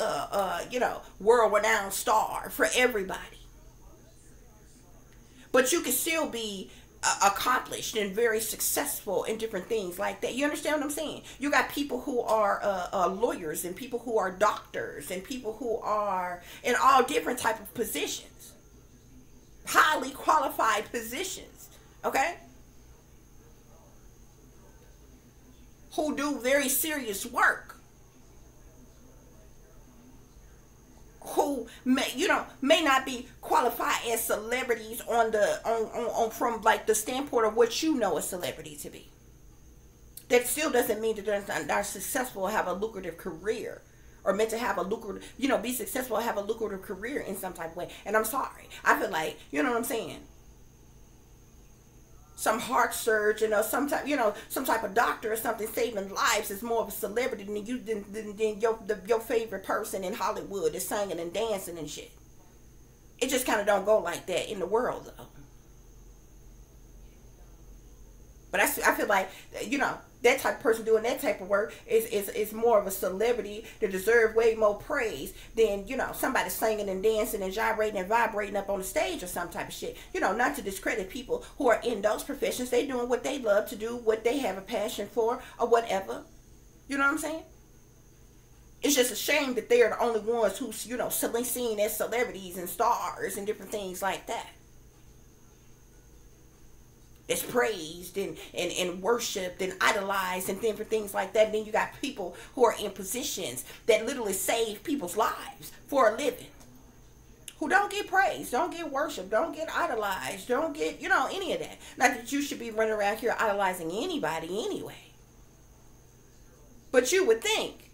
Speaker 1: world renowned star for everybody. But you can still be accomplished and very successful in different things like that. You understand what I'm saying? You got people who are lawyers, and people who are doctors, and people who are in all different type of positions. Highly qualified positions, okay? Who do very serious work. Who may not be qualified as celebrities on from like the standpoint of what you know a celebrity to be. That still doesn't mean that they're not successful or have a lucrative career. Or meant to have a lucrative, be successful, have a lucrative career in some type of way. And I'm sorry. I feel like, you know what I'm saying? Some heart surgeon or some type of doctor or something saving lives is more of a celebrity than your favorite person in Hollywood is singing and dancing and shit. It just kind of don't go like that in the world, though. But I feel like, that type of person doing that type of work is more of a celebrity that deserve way more praise than, somebody singing and dancing and gyrating and vibrating up on the stage or some type of shit. Not to discredit people who are in those professions. They doing what they love to do, what they have a passion for, or whatever. You know what I'm saying? It's just a shame that they are the only ones who's, seen as celebrities and stars and different things like that. It's praised and worshipped and idolized and different things like that. And then you got people who are in positions that literally save people's lives for a living, who don't get praised, don't get worshipped, don't get idolized, don't get, any of that. Not that you should be running around here idolizing anybody anyway. But you would think,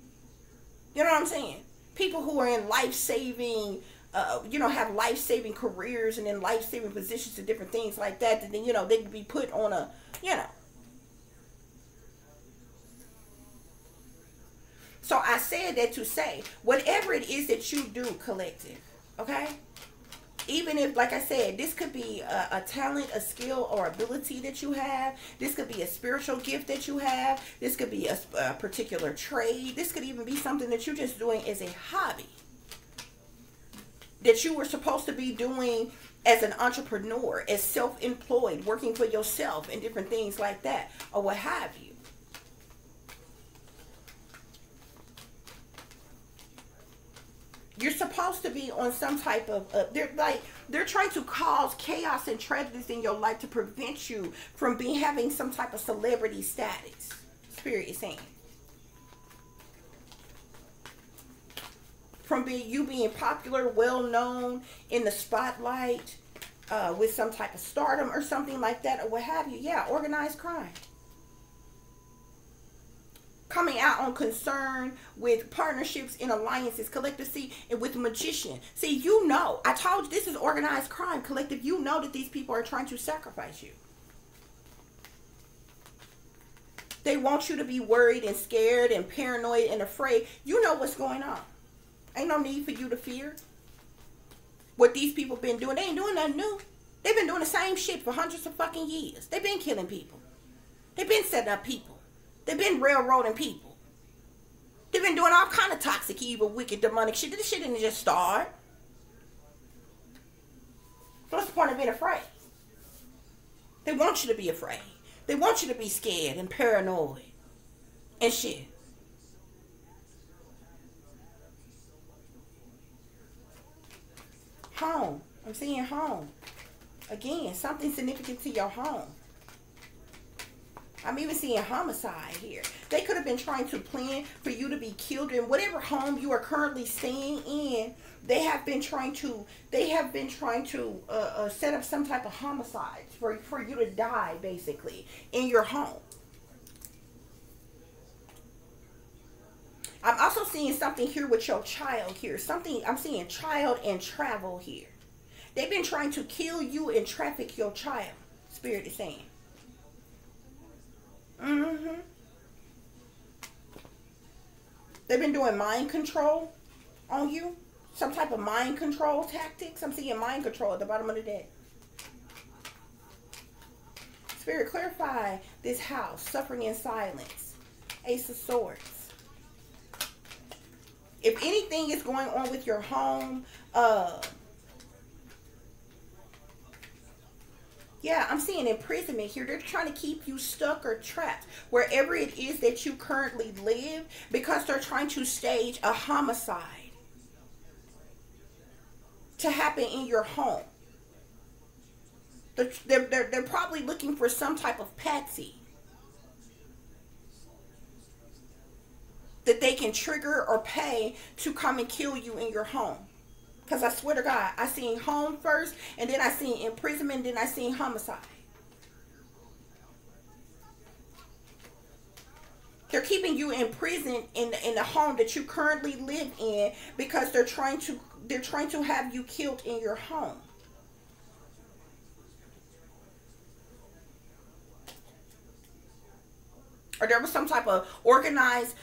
Speaker 1: you know what I'm saying? People who are in life-saving have life-saving careers and in life-saving positions and different things like that, then, they could be put on a, So I said that to say, whatever it is that you do, collective, okay? Even if, like I said, this could be a talent, a skill, or ability that you have. This could be a spiritual gift that you have. This could be a particular trade. This could even be something that you're just doing as a hobby, that you were supposed to be doing as an entrepreneur, as self-employed, working for yourself and different things like that, or what have you. You're supposed to be on some type of, they're trying to cause chaos and tragedies in your life to prevent you from having some type of celebrity status. Spirit is saying. From being popular, well-known, in the spotlight, with some type of stardom or something like that, or what have you. Yeah, organized crime. coming out on concern with partnerships and alliances, collective. See, and with the magician. See, you know, I told you this is organized crime, collective. You know that these people are trying to sacrifice you. They want you to be worried and scared and paranoid and afraid. You know what's going on. Ain't no need for you to fear. What these people been doing, they ain't doing nothing new. They've been doing the same shit for hundreds of fucking years. They've been killing people. They've been setting up people. They've been railroading people. They've been doing all kind of toxic, evil, wicked, demonic shit. This shit didn't just start. So what's the point of being afraid? They want you to be afraid. They want you to be scared and paranoid and shit. Home. I'm seeing home. Again, something significant to your home. I'm even seeing homicide here. They could have been trying to plan for you to be killed in whatever home you are currently staying in. They have been trying to set up some type of homicide for you to die, basically, in your home. I'm also seeing something here with your child here. Something, I'm seeing child and travel here. They've been trying to kill you and traffic your child. Spirit is saying. They've been doing mind control on you. Some type of mind control tactics. I'm seeing mind control at the bottom of the deck. Spirit, clarify this house. Suffering in silence. Ace of Swords. If anything is going on with your home, yeah, I'm seeing imprisonment here. They're trying to keep you stuck or trapped wherever it is that you currently live because they're trying to stage a homicide to happen in your home. They're probably looking for some type of patsy that they can trigger or pay to come and kill you in your home. Because I swear to God, I seen home first, and then I seen imprisonment, then I seen homicide. They're keeping you in prison in the home that you currently live in because they're trying to have you killed in your home. Or there was some type of organized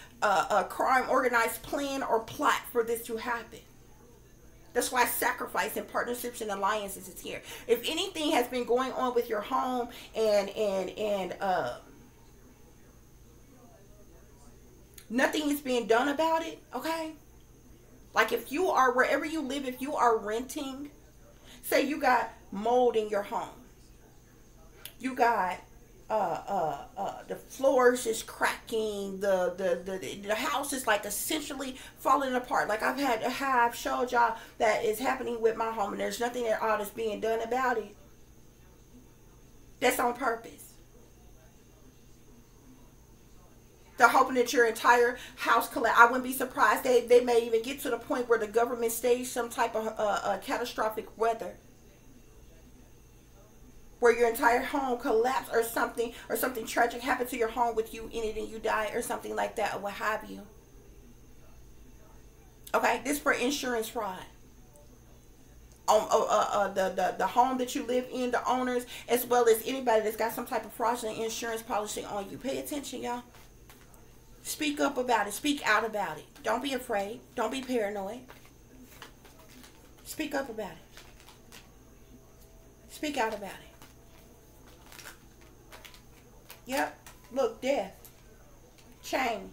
Speaker 1: crime, organized plan or plot for this to happen. That's why sacrifice and partnerships and alliances is here. If anything has been going on with your home and nothing is being done about it, okay? Like if you are, wherever you live, if you are renting, say you got mold in your home. You got the floors is cracking, the house is like essentially falling apart. Like I've showed y'all that is happening with my home, and there's nothing at all that's being done about it. That's on purpose. They're hoping that your entire house collapse. I wouldn't be surprised they may even get to the point where the government staged some type of catastrophic weather, where your entire home collapsed or something tragic happened to your home with you in it and you die or something like that or what have you. Okay, this for insurance fraud. On the home that you live in, the owners, as well as anybody that's got some type of fraudulent insurance policy on you. Pay attention, y'all. Speak up about it. Speak out about it. Don't be afraid. Don't be paranoid. Speak up about it. Speak out about it. Yep. Look, death. Change.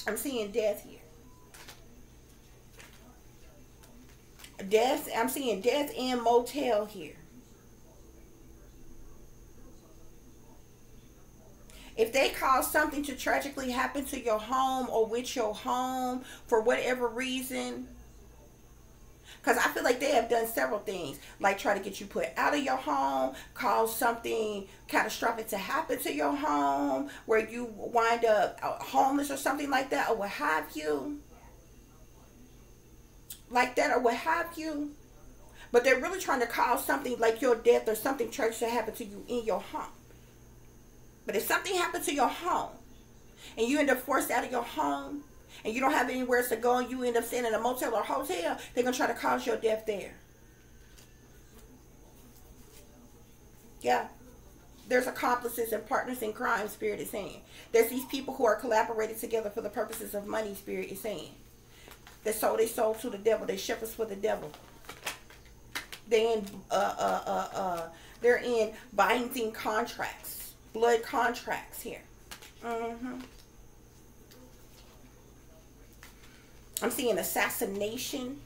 Speaker 1: I'm seeing death here. Death. I'm seeing death and motel here. If they cause something to tragically happen to your home or with your home for whatever reason, because I feel like they have done several things, like try to get you put out of your home, cause something catastrophic to happen to your home, where you wind up homeless or something like that, or what have you. Like that, or what have you. But they're really trying to cause something like your death or something tragic to happen to you in your home. But if something happened to your home, and you end up forced out of your home, and you don't have anywhere to go, and you end up staying in a motel or hotel, they're going to try to cause your death there. Yeah. There's accomplices and partners in crime, Spirit is saying. There's these people who are collaborating together for the purposes of money, Spirit is saying. They sold their soul to the devil. They shepherds for the devil. They're in binding contracts, blood contracts here. I'm seeing assassination.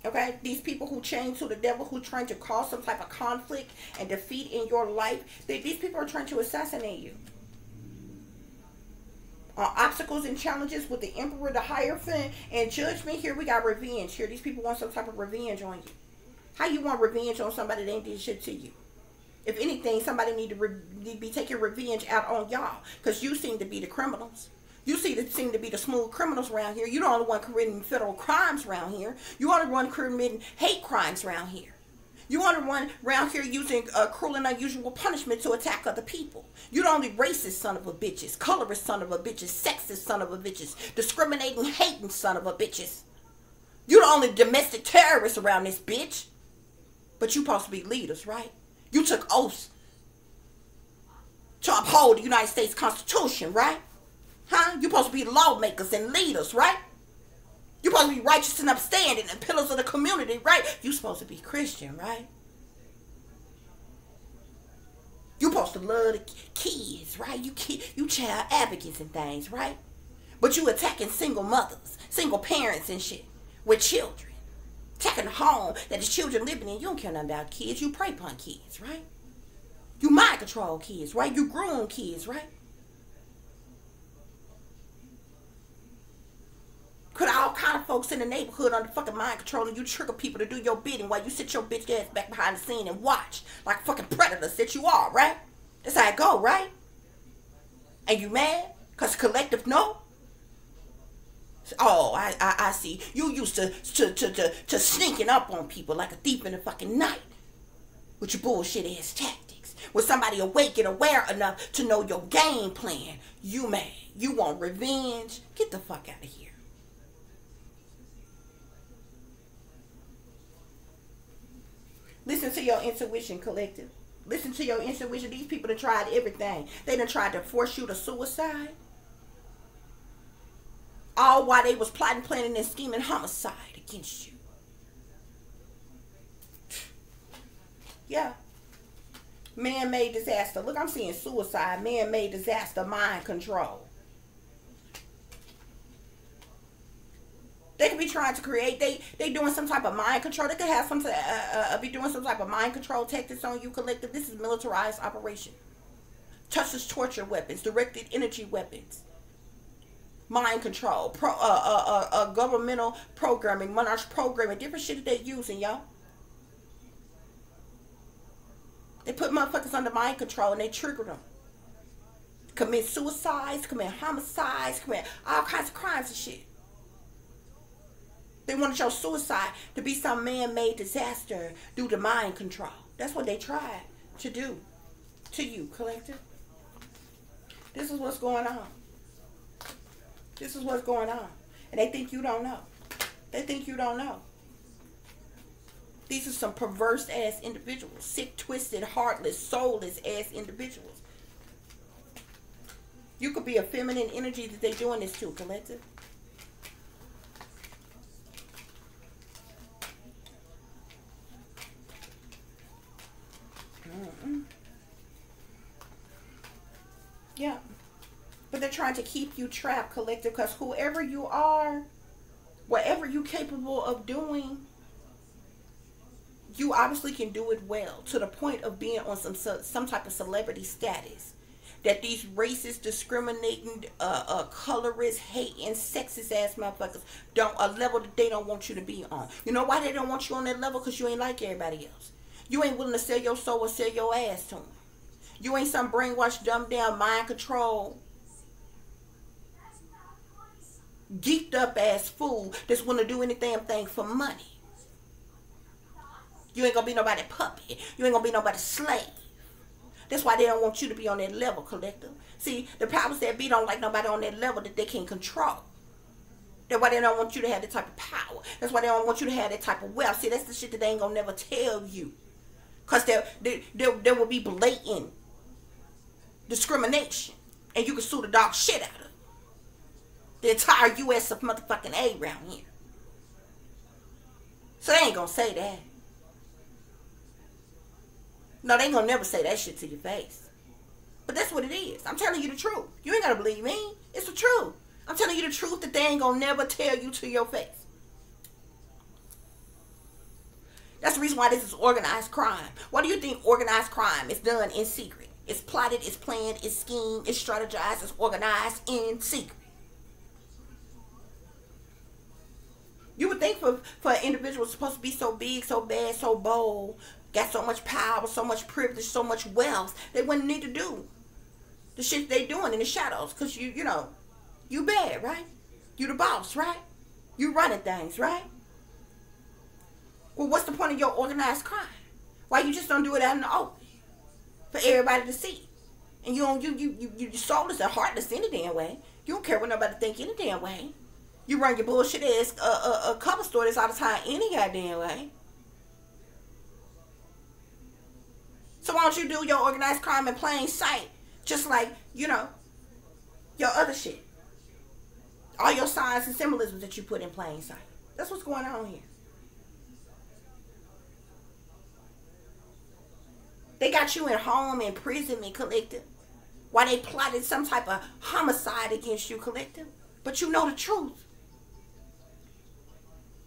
Speaker 1: Okay, these people who chain to the devil, who trying to cause some type of conflict and defeat in your life, these people are trying to assassinate you. Obstacles and challenges with the Emperor, the Hierophant, and Judgment. Here we got revenge. Here, these people want some type of revenge on you. How you want revenge on somebody that ain't did shit to you? If anything, somebody need to be taking revenge out on y'all, because you seem to be the criminals. You seem to be the smooth criminals around here. You're the only one committing federal crimes around here. You're the only one committing hate crimes around here. You're the only one around here using cruel and unusual punishment to attack other people. You're the only racist son of a bitches, colorist son of a bitches, sexist son of a bitches, discriminating, hating son of a bitches. You're the only domestic terrorist around this bitch. But you supposed to be leaders, right? You took oaths to uphold the United States Constitution, right? Huh? You're supposed to be lawmakers and leaders, right? You're supposed to be righteous and upstanding and pillars of the community, right? You're supposed to be Christian, right? You're supposed to love the kids, right? You child advocates and things, right? But you attacking single mothers, single parents and shit with children. Attacking the home that the children living in. You don't care nothing about kids. You prey upon kids, right? You mind control kids, right? You groom kids, right? Put all kind of folks in the neighborhood under fucking mind control, and you trigger people to do your bidding while you sit your bitch ass back behind the scene and watch like fucking predators that you are, right? That's how it go, right? And you mad? Cause collective no? Oh, I see. You used to sneaking up on people like a thief in the fucking night with your bullshit ass tactics. When somebody awake and aware enough to know your game plan, you mad. You want revenge? Get the fuck out of here. Listen to your intuition, collective. Listen to your intuition. These people have tried everything. They done tried to force you to suicide. All while they was plotting, planning, and scheming homicide against you. Yeah. Man-made disaster. Look, I'm seeing suicide, man-made disaster, mind control. They could be trying to create, they doing some type of mind control. They could have some, be doing some type of mind control tactics on you, collective. This is militarized operation. Touchless torture weapons, directed energy weapons. Mind control, governmental programming, monarch programming, different shit that they're using, y'all. They put motherfuckers under mind control and they trigger them. Commit suicides, commit homicides, commit all kinds of crimes and shit. They wanted your suicide to be some man-made disaster due to mind control. That's what they tried to do to you, collective. This is what's going on. This is what's going on. And they think you don't know. They think you don't know. These are some perverse ass individuals. Sick, twisted, heartless, soulless ass individuals. You could be a feminine energy that they're doing this to, collective. Yeah. But they're trying to keep you trapped, collective, because whoever you are, whatever you're capable of doing, you obviously can do it well, to the point of being on some type of celebrity status. That these racist, discriminating, colorist, hating, sexist ass motherfuckers don't, a level that they don't want you to be on. You know why they don't want you on that level? Because you ain't like everybody else. You ain't willing to sell your soul or sell your ass to them. You ain't some brainwashed, dumbed down, mind control, geeked up ass fool that's willing to do any damn thing for money. You ain't gonna be nobody puppet. You ain't gonna be nobody slave.
Speaker 2: That's why they don't want you to be on that level, collective. See, the powers that be don't like nobody on that level that they can control. That's why they don't want you to have that type of power. That's why they don't want you to have that type of wealth. See, that's the shit that they ain't gonna never tell you. Because there will be blatant discrimination. And you can sue the dog shit out of the entire U.S. of motherfucking A around here. So they ain't gonna say that. No, they ain't gonna never say that shit to your face. But that's what it is. I'm telling you the truth. You ain't gotta believe me. It's the truth. I'm telling you the truth that they ain't gonna never tell you to your face. That's the reason why this is organized crime. Why do you think organized crime is done in secret? It's plotted, it's planned, it's schemed, it's strategized, it's organized in secret. You would think for individuals supposed to be so big, so bad, so bold, got so much power, so much privilege, so much wealth, they wouldn't need to do the shit they doing in the shadows. Because you know, you bad, right? You the boss, right? You running things, right? Well, what's the point of your organized crime? Why you just don't do it out in the open for everybody to see? And your soul is heartless any damn way. You don't care what nobody think any damn way. You run your bullshit ass a couple stories all the time any goddamn way. So why don't you do your organized crime in plain sight? Just like, you know, your other shit. All your signs and symbolisms that you put in plain sight. That's what's going on here. They got you in home imprisonment, collective. While they plotted some type of homicide against you, collective. But you know the truth.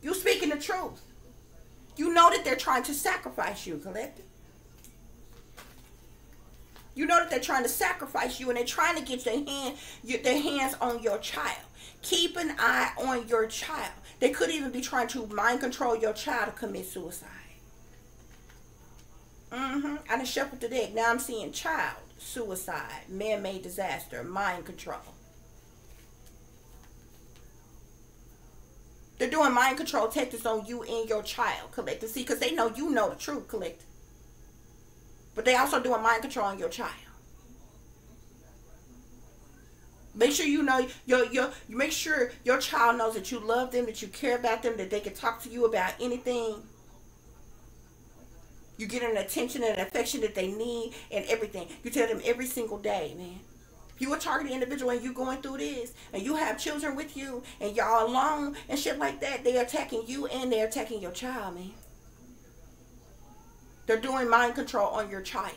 Speaker 2: You speaking the truth. You know that they're trying to sacrifice you, collective. You know that they're trying to sacrifice you and they're trying to get their hands on your child. Keep an eye on your child. They could even be trying to mind control your child to commit suicide. I done shuffled the deck. Now I'm seeing child, suicide, man-made disaster, mind control. They're doing mind control tactics on you and your child, collective. See, because they know you know the truth, collective. But they also doing mind control on your child. Make sure you know you make sure your child knows that you love them, that you care about them, that they can talk to you about anything. You get an attention and affection that they need and everything. You tell them every single day, man. If you a targeted individual and you going through this and you have children with you and y'all alone and shit like that, they're attacking you and they're attacking your child, man. They're doing mind control on your child.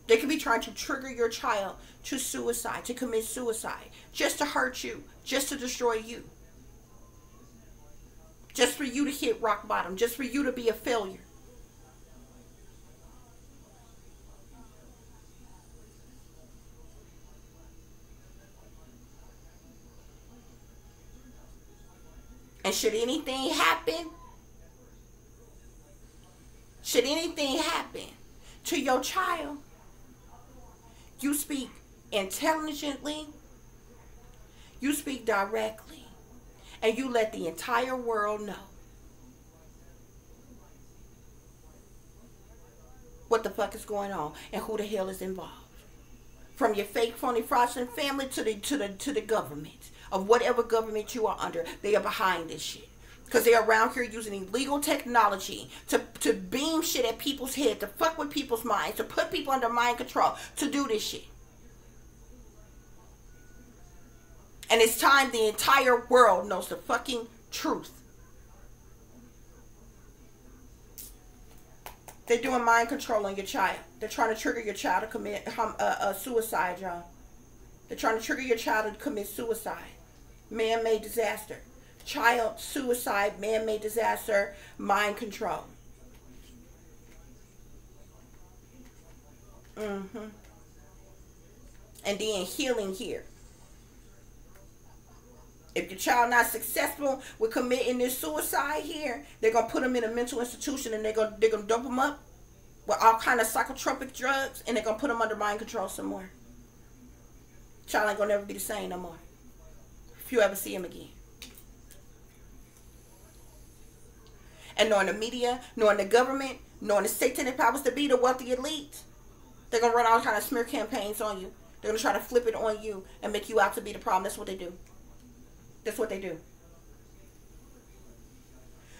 Speaker 2: They could be trying to trigger your child to suicide, to commit suicide, just to hurt you, just to destroy you. Just for you to hit rock bottom, just for you to be a failure. And should anything happen to your child, you speak intelligently, you speak directly, and you let the entire world know what the fuck is going on and who the hell is involved. From your fake, phony, fraudulent family to the government, of whatever government you are under, they are behind this shit. Because they're around here using illegal technology to beam shit at people's head, to fuck with people's minds, to put people under mind control, to do this shit. And it's time the entire world knows the fucking truth. They're doing mind control on your child. They're trying to trigger your child to commit suicide, y'all. They're trying to trigger your child to commit suicide. Man-made disaster. Child suicide, man-made disaster, mind control. And then healing here. If your child not successful with committing this suicide here, they're gonna put them in a mental institution and they're gonna dope them up with all kind of psychotropic drugs and they're gonna put them under mind control some more. Child ain't gonna never be the same no more. If you ever see him again. And knowing the media, knowing the government, knowing the satanic powers to be, the wealthy elite, they're going to run all kind of smear campaigns on you. They're going to try to flip it on you and make you out to be the problem. That's what they do. That's what they do.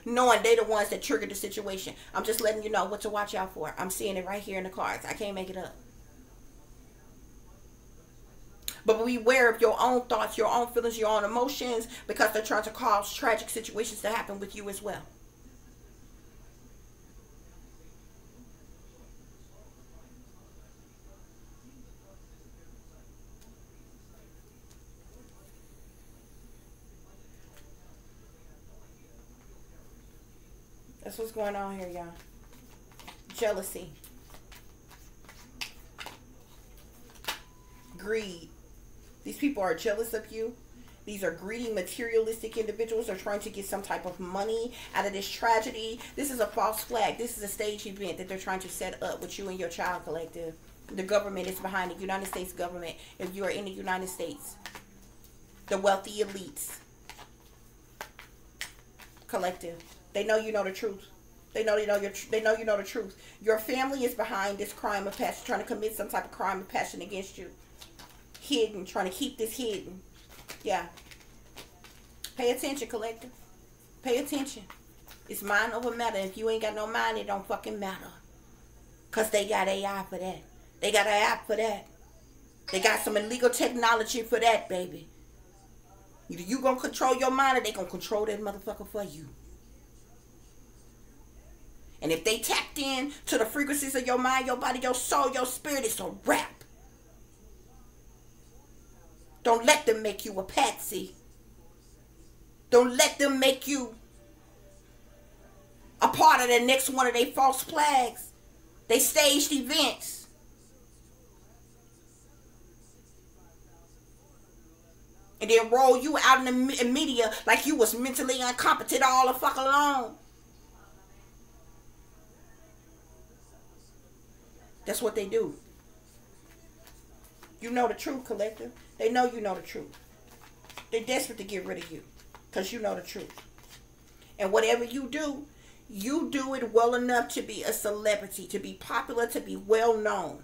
Speaker 2: Knowing they're the ones that triggered the situation. I'm just letting you know what to watch out for. I'm seeing it right here in the cards. I can't make it up. But beware of your own thoughts, your own feelings, your own emotions, because they're trying to cause tragic situations to happen with you as well. That's what's going on here, y'all. Jealousy. Greed. These people are jealous of you. These are greedy, materialistic individuals. They're trying to get some type of money out of this tragedy. This is a false flag. This is a stage event that they're trying to set up with you and your child collective. The government is behind it. United States government. If you are in the United States. The wealthy elites. Collective. They know you know the truth. They know you know the truth. Your family is behind this crime of passion, trying to commit some type of crime of passion against you. Hidden, trying to keep this hidden. Yeah. Pay attention, collective. Pay attention. It's mind over matter. If you ain't got no mind, it don't fucking matter. Because they got AI for that. They got an app for that. They got some illegal technology for that, baby. Either you gonna control your mind or they gonna control that motherfucker for you. And if they tapped in to the frequencies of your mind, your body, your soul, your spirit, it's a wrap. Don't let them make you a patsy. Don't let them make you a part of the next one of their false flags. They staged events. And then roll you out in the media like you was mentally incompetent all the fuck along. That's what they do. You know the truth, collective. They know you know the truth. They're desperate to get rid of you because you know the truth. And whatever you do it well enough to be a celebrity, to be popular, to be well known.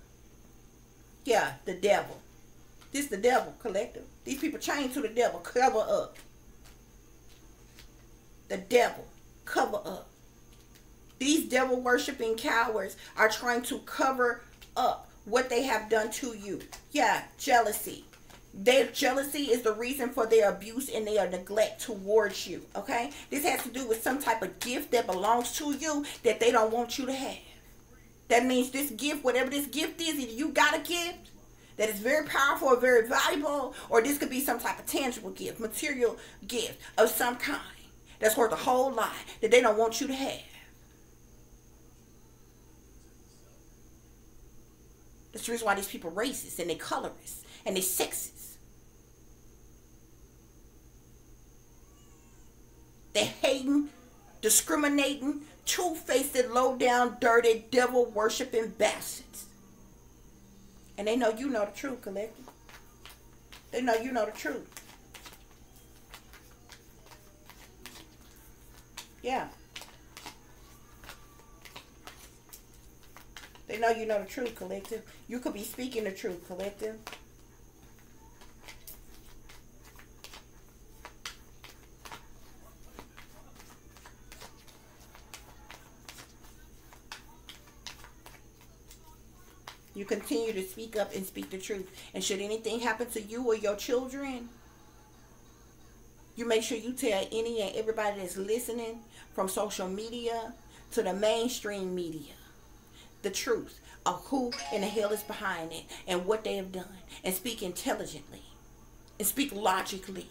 Speaker 2: Yeah, the devil. This the devil, collective. These people chained to the devil. Cover up. The devil. Cover up. These devil worshiping cowards are trying to cover up what they have done to you. Yeah, jealousy. Their jealousy is the reason for their abuse and their neglect towards you. Okay? This has to do with some type of gift that belongs to you that they don't want you to have. That means this gift, whatever this gift is, either you got a gift that is very powerful or very valuable, or this could be some type of tangible gift, material gift of some kind that's worth a whole lot that they don't want you to have. That's the reason why these people are racist and they colorists and they sexist. They hating, discriminating, two-faced, low-down, dirty, devil-worshipping bastards. And they know you know the truth, collective. They know you know the truth. Yeah. They know you know the truth, collective. You could be speaking the truth, collective. You continue to speak up and speak the truth. And should anything happen to you or your children, you make sure you tell any and everybody that's listening, from social media to the mainstream media, the truth of who in the hell is behind it and what they have done. And speak intelligently. And speak logically.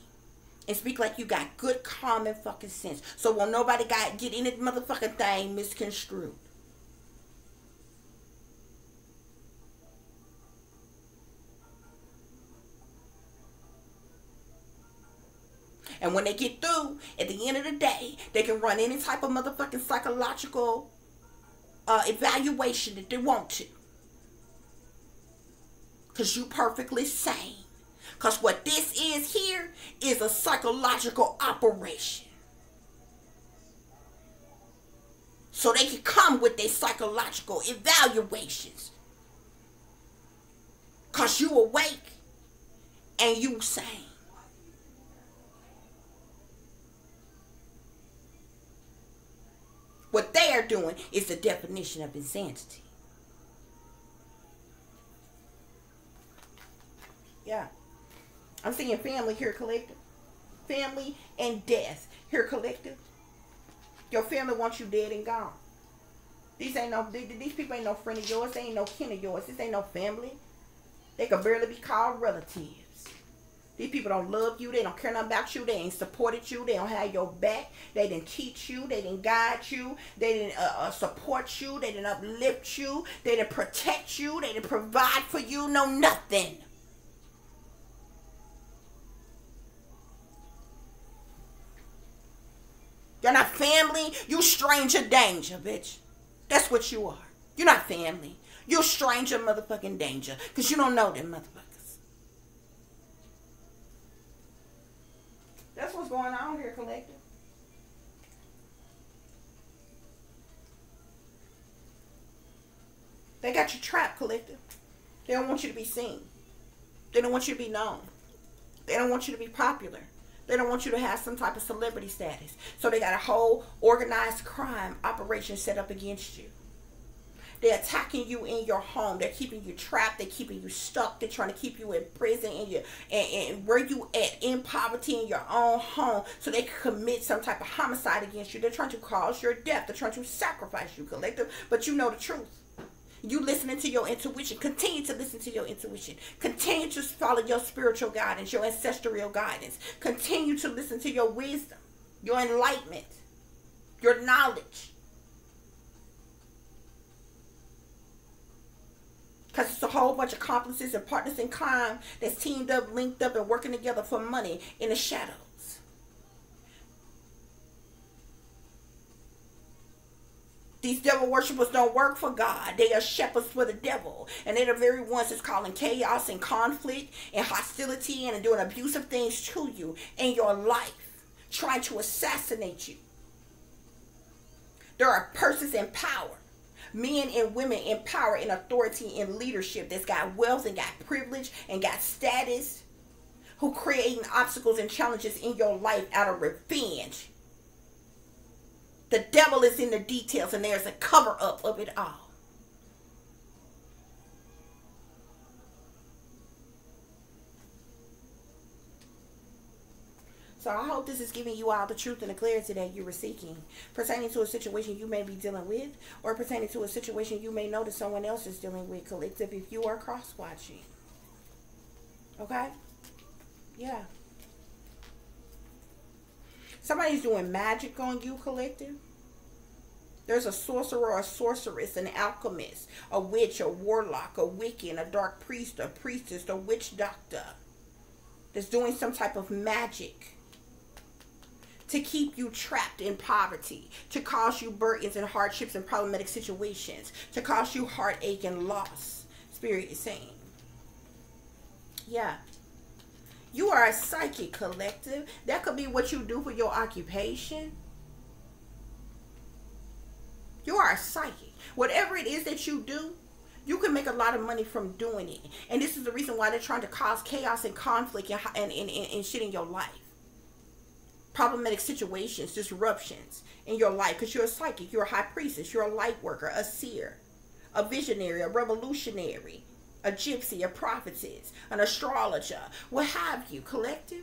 Speaker 2: And speak like you got good common fucking sense. So won't nobody get any motherfucking thing misconstrued. And when they get through, at the end of the day, they can run any type of motherfucking psychological evaluation that they want to. Because you perfectly sane. Because what this is here is a psychological operation. so they can come with their psychological evaluations. Because you awake and you sane. What they are doing is the definition of insanity. Yeah. I'm seeing family here, collective. Family and death here, collective. Your family wants you dead and gone. These people ain't no friend of yours. They ain't no kin of yours. This ain't no family. They could barely be called relatives. These people don't love you. They don't care nothing about you. They ain't supported you. They don't have your back. They didn't teach you. They didn't guide you. They didn't support you. They didn't uplift you. They didn't protect you. They didn't provide for you. No, nothing. You're not family. You stranger danger, bitch. That's what you are. You're not family. You're stranger motherfucking danger. Because you don't know them motherfuckers. That's what's going on here, collective. They got you trapped, collective. They don't want you to be seen. They don't want you to be known. They don't want you to be popular. They don't want you to have some type of celebrity status. So they got a whole organized crime operation set up against you. They're attacking you in your home. They're keeping you trapped. They're keeping you stuck. They're trying to keep you in prison and where you at in poverty in your own home so they can commit some type of homicide against you. They're trying to cause your death. They're trying to sacrifice you, collective. But you know the truth. You listening to your intuition. Continue to listen to your intuition. Continue to follow your spiritual guidance, your ancestral guidance. Continue to listen to your wisdom, your enlightenment, your knowledge. Because it's a whole bunch of accomplices and partners in crime that's teamed up, linked up, and working together for money in the shadows. These devil worshippers don't work for God. They are shepherds for the devil. And they're the very ones that's causing chaos and conflict and hostility and doing abusive things to you in your life. Trying to assassinate you. There are persons in power. Men and women in power and authority and leadership that's got wealth and got privilege and got status. Who creating obstacles and challenges in your life out of revenge. The devil is in the details and there's a cover up of it all. So I hope this is giving you all the truth and the clarity that you were seeking. Pertaining to a situation you may be dealing with. Or pertaining to a situation you may know that someone else is dealing with, collective, if you are cross-watching. Okay? Yeah. Somebody's doing magic on you, collective. There's a sorcerer or a sorceress, an alchemist, a witch, a warlock, a Wiccan, a dark priest, a priestess, a witch doctor that's doing some type of magic to keep you trapped in poverty, to cause you burdens and hardships and problematic situations, to cause you heartache and loss. Spirit is saying. Yeah. You are a psychic, collective. That could be what you do for your occupation. You are a psychic. Whatever it is that you do, you can make a lot of money from doing it. And this is the reason why they're trying to cause chaos and conflict and shit in your life. Problematic situations, disruptions in your life. Because you're a psychic. You're a high priestess. You're a light worker, a seer, a visionary, a revolutionary, a gypsy, a prophetess, an astrologer, what have you, collective?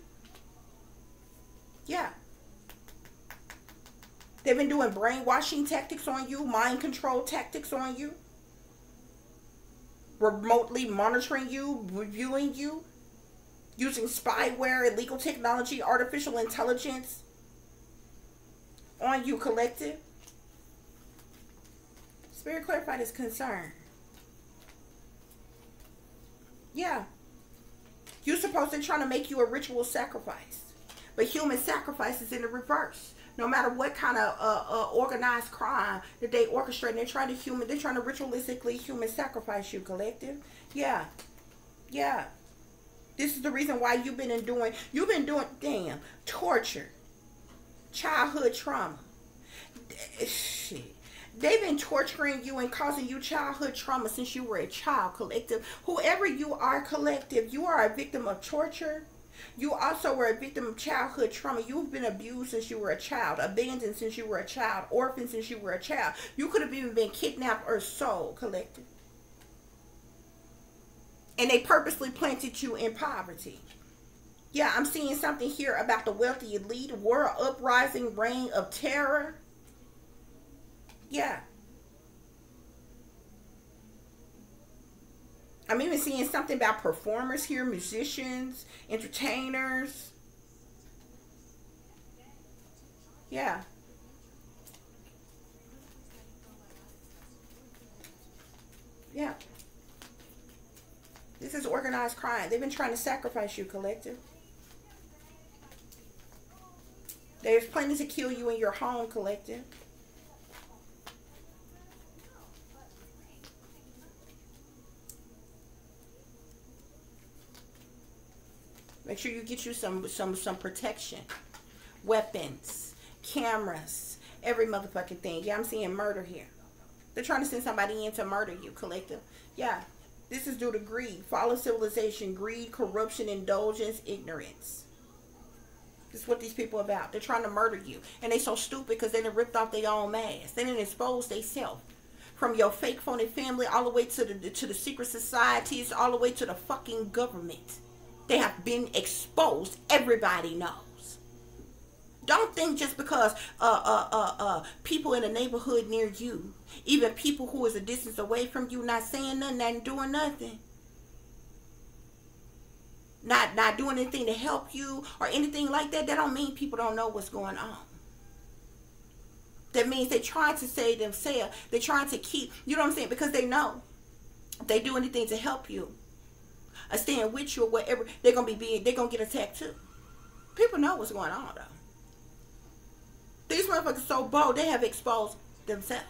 Speaker 2: Yeah. They've been doing brainwashing tactics on you, mind control tactics on you, remotely monitoring you, reviewing you, using spyware, illegal technology, artificial intelligence on you, collective. Spirit clarified his concern. Yeah. You're supposed to trying to make you a ritual sacrifice. But human sacrifice is in the reverse. No matter what kind of organized crime that they orchestrate, they're trying to ritualistically human sacrifice you, collective. Yeah. Yeah. This is the reason why you've been doing torture, childhood trauma. Shit. They've been torturing you and causing you childhood trauma since you were a child, collective. Whoever you are, collective, you are a victim of torture. You also were a victim of childhood trauma. You've been abused since you were a child, abandoned since you were a child, orphaned since you were a child. You could have even been kidnapped or sold, collective. And they purposely planted you in poverty. Yeah, I'm seeing something here about the wealthy elite, world uprising, reign of terror. Yeah. I'm even seeing something about performers here, musicians, entertainers. Yeah. Yeah. This is organized crime. They've been trying to sacrifice you, collective. There's planning to kill you in your home, collective. Make sure you get you some protection. Weapons, cameras, every motherfucking thing. Yeah, I'm seeing murder here. They're trying to send somebody in to murder you, collective. Yeah, this is due to greed. Fall of civilization, greed, corruption, indulgence, ignorance. This is what these people are about. They're trying to murder you. And they so stupid because they done ripped off their own mask. They done exposed themselves. From your fake phony family all the way to the secret societies, all the way to the fucking government. They have been exposed. Everybody knows. Don't think just because people in a neighborhood near you, even people who is a distance away from you, not saying nothing, not doing nothing, not doing anything to help you or anything like that, that don't mean people don't know what's going on. That means they're trying to save themselves. They're trying to keep, you know what I'm saying? Because they know if they do anything to help you or stand with you or whatever, they're gonna get attacked too. People know what's going on though. These motherfuckers so bold, they have exposed themselves.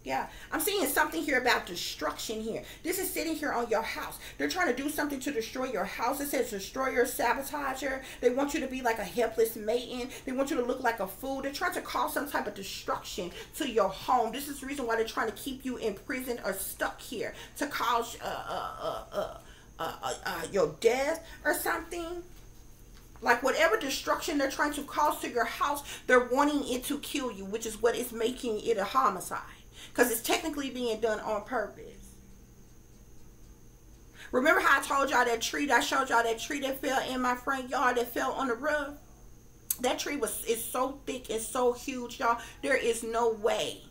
Speaker 2: Yeah, I'm seeing something here about destruction here. This is sitting here on your house. They're trying to do something to destroy your house. It says destroyer, sabotager. They want you to be like a helpless maiden. They want you to look like a fool. They're trying to cause some type of destruction to your home. This is the reason why they're trying to keep you in prison or stuck here, to cause your death or something. Like whatever destruction they're trying to cause to your house, they're wanting it to kill you, which is what is making it a homicide. Because it's technically being done on purpose. Remember how I told y'all that tree, I showed y'all that tree that fell in my front yard, that fell on the roof? That tree is so thick and so huge, y'all. There is no way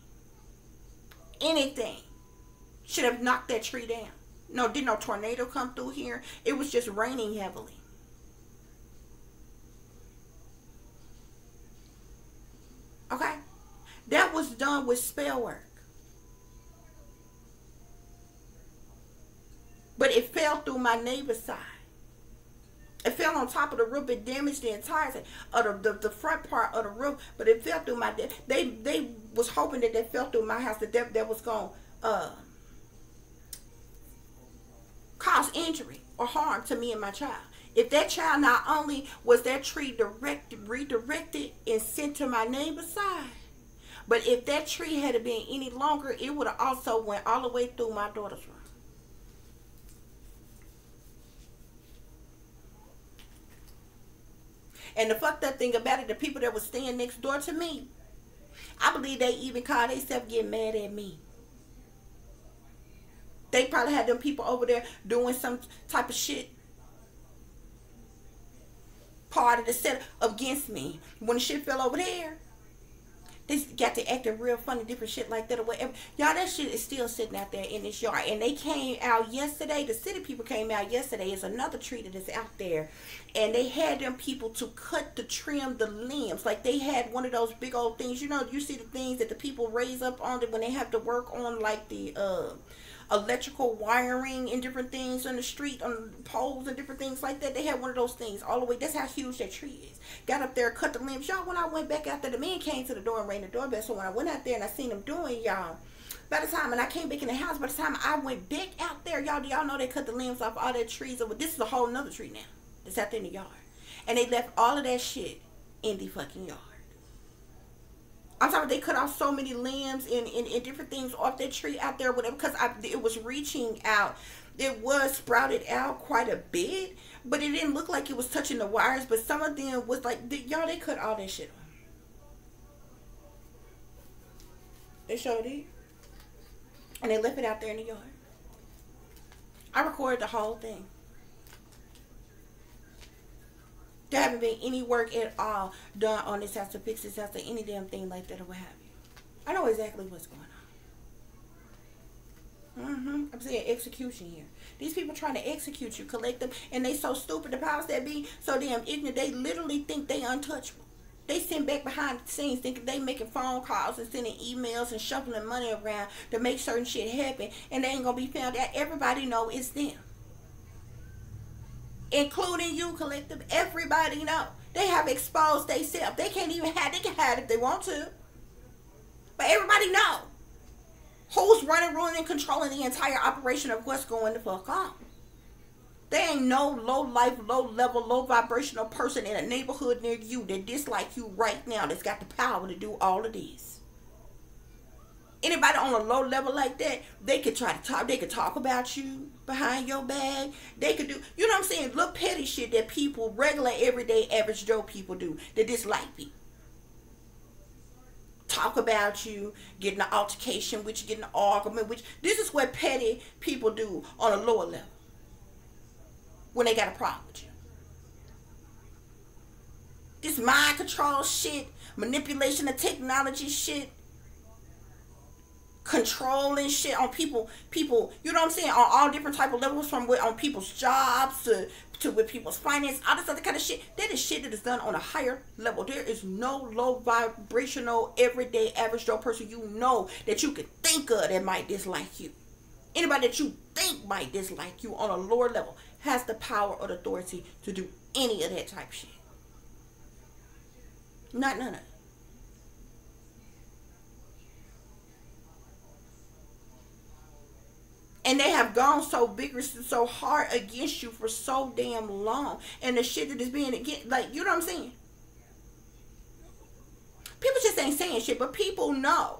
Speaker 2: anything should have knocked that tree down. No, did no tornado come through here. It was just raining heavily. Okay? That was done with spell work. But it fell through my neighbor's side. It fell on top of the roof. It damaged the entire thing, of the front part of the roof. But it fell through my. They was hoping that fell through my house. That was going to cause injury or harm to me and my child. If that child, not only was that tree redirected and sent to my neighbor's side, but if that tree had been any longer, it would have also went all the way through my daughter's room. And the fucked up thing about it, the people that was staying next door to me, I believe they even called themselves getting mad at me. They probably had them people over there doing some type of shit, part of the setup against me. When the shit fell over there, they got to acting real funny, different shit like that or whatever. Y'all, that shit is still sitting out there in this yard. And they came out yesterday. The city people came out yesterday. It's another tree that is out there. And they had them people to trim the limbs. Like they had one of those big old things. You know, you see the things that the people raise up on it when they have to work on like the electrical wiring and different things on the street, on poles and different things like that. They had one of those things all the way. That's how huge that tree is. Got up there, cut the limbs. Y'all, when I went back out there, the man came to the door and rang the doorbell. So when I went out there and I seen him doing, y'all, by the time, and I came back in the house, by the time I went back out there, y'all, do y'all know they cut the limbs off all that trees? This is a whole nother tree now. It's out there in the yard. And they left all of that shit in the fucking yard. I'm talking, they cut off so many limbs and different things off that tree out there, whatever, because it was reaching out. It was sprouted out quite a bit, but it didn't look like it was touching the wires. But some of them was like, y'all, they cut all that shit off. They showed it. And they left it out there in the yard. I recorded the whole thing. There haven't been any work at all done on this house to fix this house or any damn thing like that or what have you. I know exactly what's going on. I'm saying execution here. These people trying to execute you, collect them, and they so stupid. The powers that be so damn ignorant. They literally think they untouchable. They sit back behind the scenes thinking they making phone calls and sending emails and shuffling money around to make certain shit happen, and they ain't gonna be found out. Everybody know it's them, including you, collective. Everybody know. They have exposed themselves. They can't even hide. They can hide if they want to, but everybody know who's running, ruling, and controlling the entire operation of what's going the fuck on. There ain't no low life, low level, low vibrational person in a neighborhood near you that dislike you right now that's got the power to do all of this. Anybody on a low level like that, they could try to talk. They could talk about you behind your back. They could do, you know what I'm saying, little petty shit that people, regular, everyday, average Joe people do that dislike people. Talk about you, get in an altercation with you, get in an argument with you. This is what petty people do on a lower level when they got a problem with you. This mind control shit, manipulation of technology shit, controlling shit on people, you know what I'm saying, on all different type of levels, from on people's jobs to with people's finance, all this other kind of shit. That is shit that is done on a higher level. There is no low vibrational, everyday, average Joe person you know that you can think of that might dislike you. Anybody that you think might dislike you on a lower level has the power or the authority to do any of that type shit. Not none of it. And they have gone so vigorously, so hard against you for so damn long. And the shit that is being against, like, you know what I'm saying? People just ain't saying shit, but people know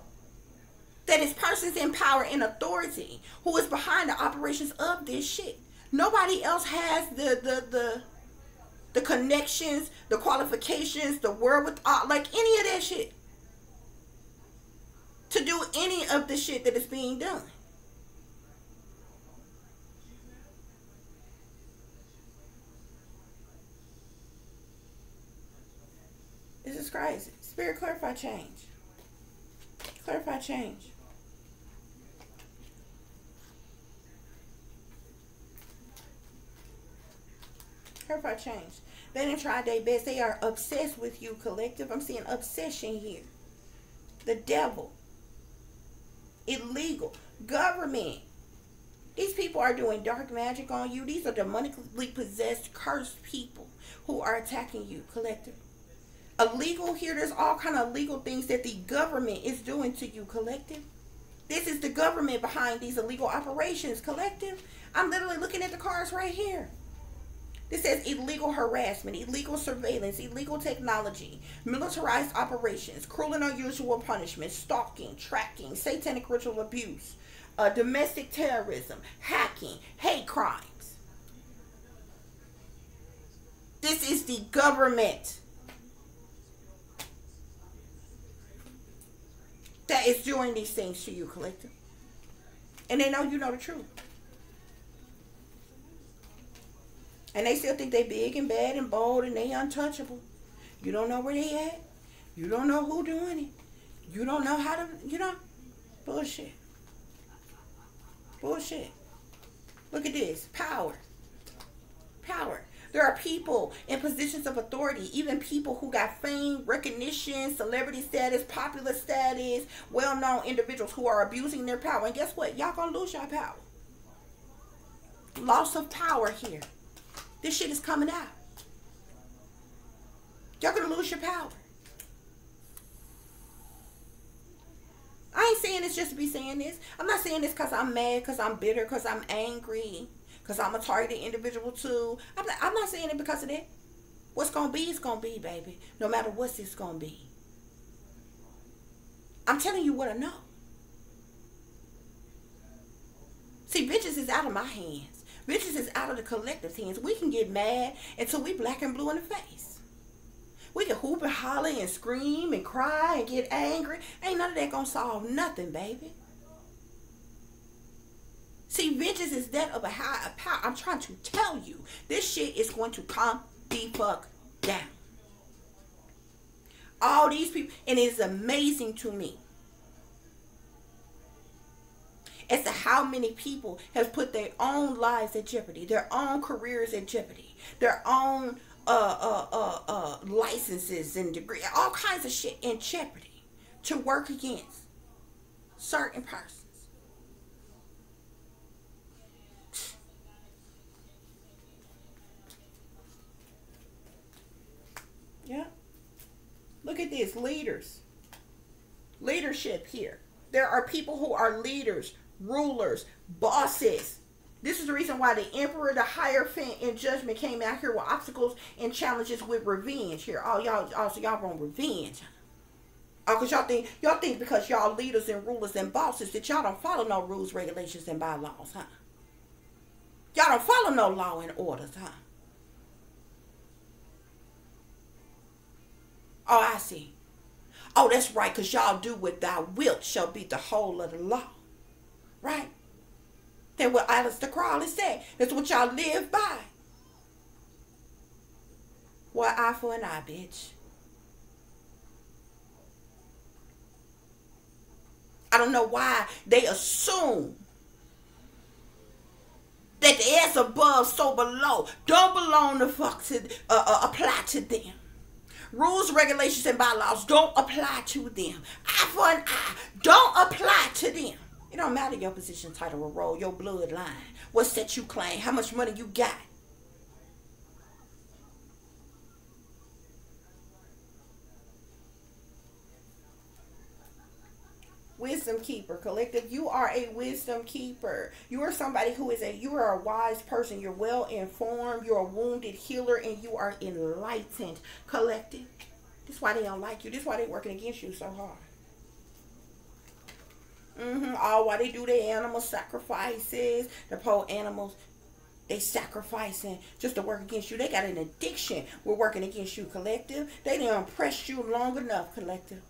Speaker 2: that it's persons in power and authority who is behind the operations of this shit. Nobody else has the connections, the qualifications, the wherewithal, like any of that shit to do any of the shit that is being done. This is crazy. Spirit, clarify change. Clarify change. Clarify change. They didn't try their best. They are obsessed with you, collective. I'm seeing obsession here. The devil. Illegal. Government. These people are doing dark magic on you. These are demonically possessed, cursed people who are attacking you, collective. Illegal here, there's all kind of legal things that the government is doing to you, collective. This is the government behind these illegal operations, collective. I'm literally looking at the cards right here. This says illegal harassment, illegal surveillance, illegal technology, militarized operations, cruel and unusual punishment, stalking, tracking, satanic ritual abuse, domestic terrorism, hacking, hate crimes. This is the government that is doing these things to you, collective. And they know you know the truth. And they still think they big and bad and bold and they untouchable. You don't know where they at. You don't know who doing it. You don't know how to, you know. Bullshit. Bullshit. Look at this. Power. Power. There are people in positions of authority, even people who got fame, recognition, celebrity status, popular status, well-known individuals who are abusing their power. And guess what? Y'all gonna lose your power. Loss of power here. This shit is coming out. Y'all gonna lose your power. I ain't saying this just to be saying this. I'm not saying this because I'm mad, because I'm bitter, because I'm angry, because I'm a targeted individual too. I'm not saying it because of that. What's gonna be is gonna be, baby. No matter what it's gonna be. I'm telling you what I know. See, bitches is out of my hands. Bitches is out of the collective's hands. We can get mad until we black and blue in the face. We can hoop and holler and scream and cry and get angry. Ain't none of that gonna solve nothing, baby. See, vengeance is that of a higher power. I'm trying to tell you, this shit is going to calm the fuck down. All these people, and it is amazing to me as to how many people have put their own lives at jeopardy, their own careers at jeopardy, their own licenses and degrees, all kinds of shit in jeopardy to work against certain persons. Yeah. Look at this, leaders. Leadership here. There are people who are leaders, rulers, bosses. This is the reason why the emperor, the Hierophant, and judgment came out here with obstacles and challenges with revenge here. Oh, y'all, also y'all want revenge. Oh, because y'all think because y'all leaders and rulers and bosses that y'all don't follow no rules, regulations, and bylaws, huh? Y'all don't follow no law and orders, huh? Oh, I see. Oh, that's right, because y'all do what thou wilt shall be the whole of the law. Right? That's what Aleister Crowley said. That's what y'all live by. Well, eye for an eye, bitch. I don't know why they assume that the as above, so below don't belong to fuck to apply to them. Rules, regulations, and bylaws don't apply to them. Eye for an eye don't apply to them. It don't matter your position, title, or role, your bloodline, what set you claim, how much money you got. Wisdom keeper, collective. You are a wisdom keeper. You are somebody who is you are a wise person. You're well informed. You're a wounded healer, and you are enlightened, collective. This is why they don't like you. This is why they're working against you so hard. All why they do their animal sacrifices. The poor animals, they sacrificing just to work against you. They got an addiction. We're working against you, collective. They didn't oppress you long enough, collective.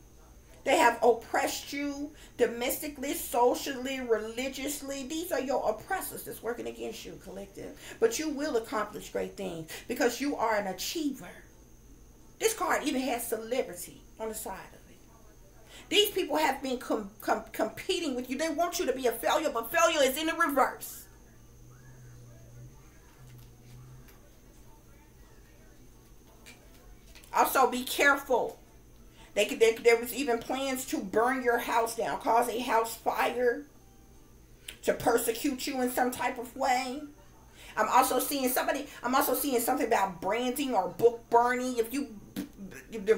Speaker 2: They have oppressed you domestically, socially, religiously. These are your oppressors that's working against you, collective. But you will accomplish great things because you are an achiever. This card even has celebrity on the side of it. These people have been competing with you. They want you to be a failure, but failure is in the reverse. Also, be careful. There was even plans to burn your house down, cause a house fire, to persecute you in some type of way. I'm also seeing something about branding or book burning. If you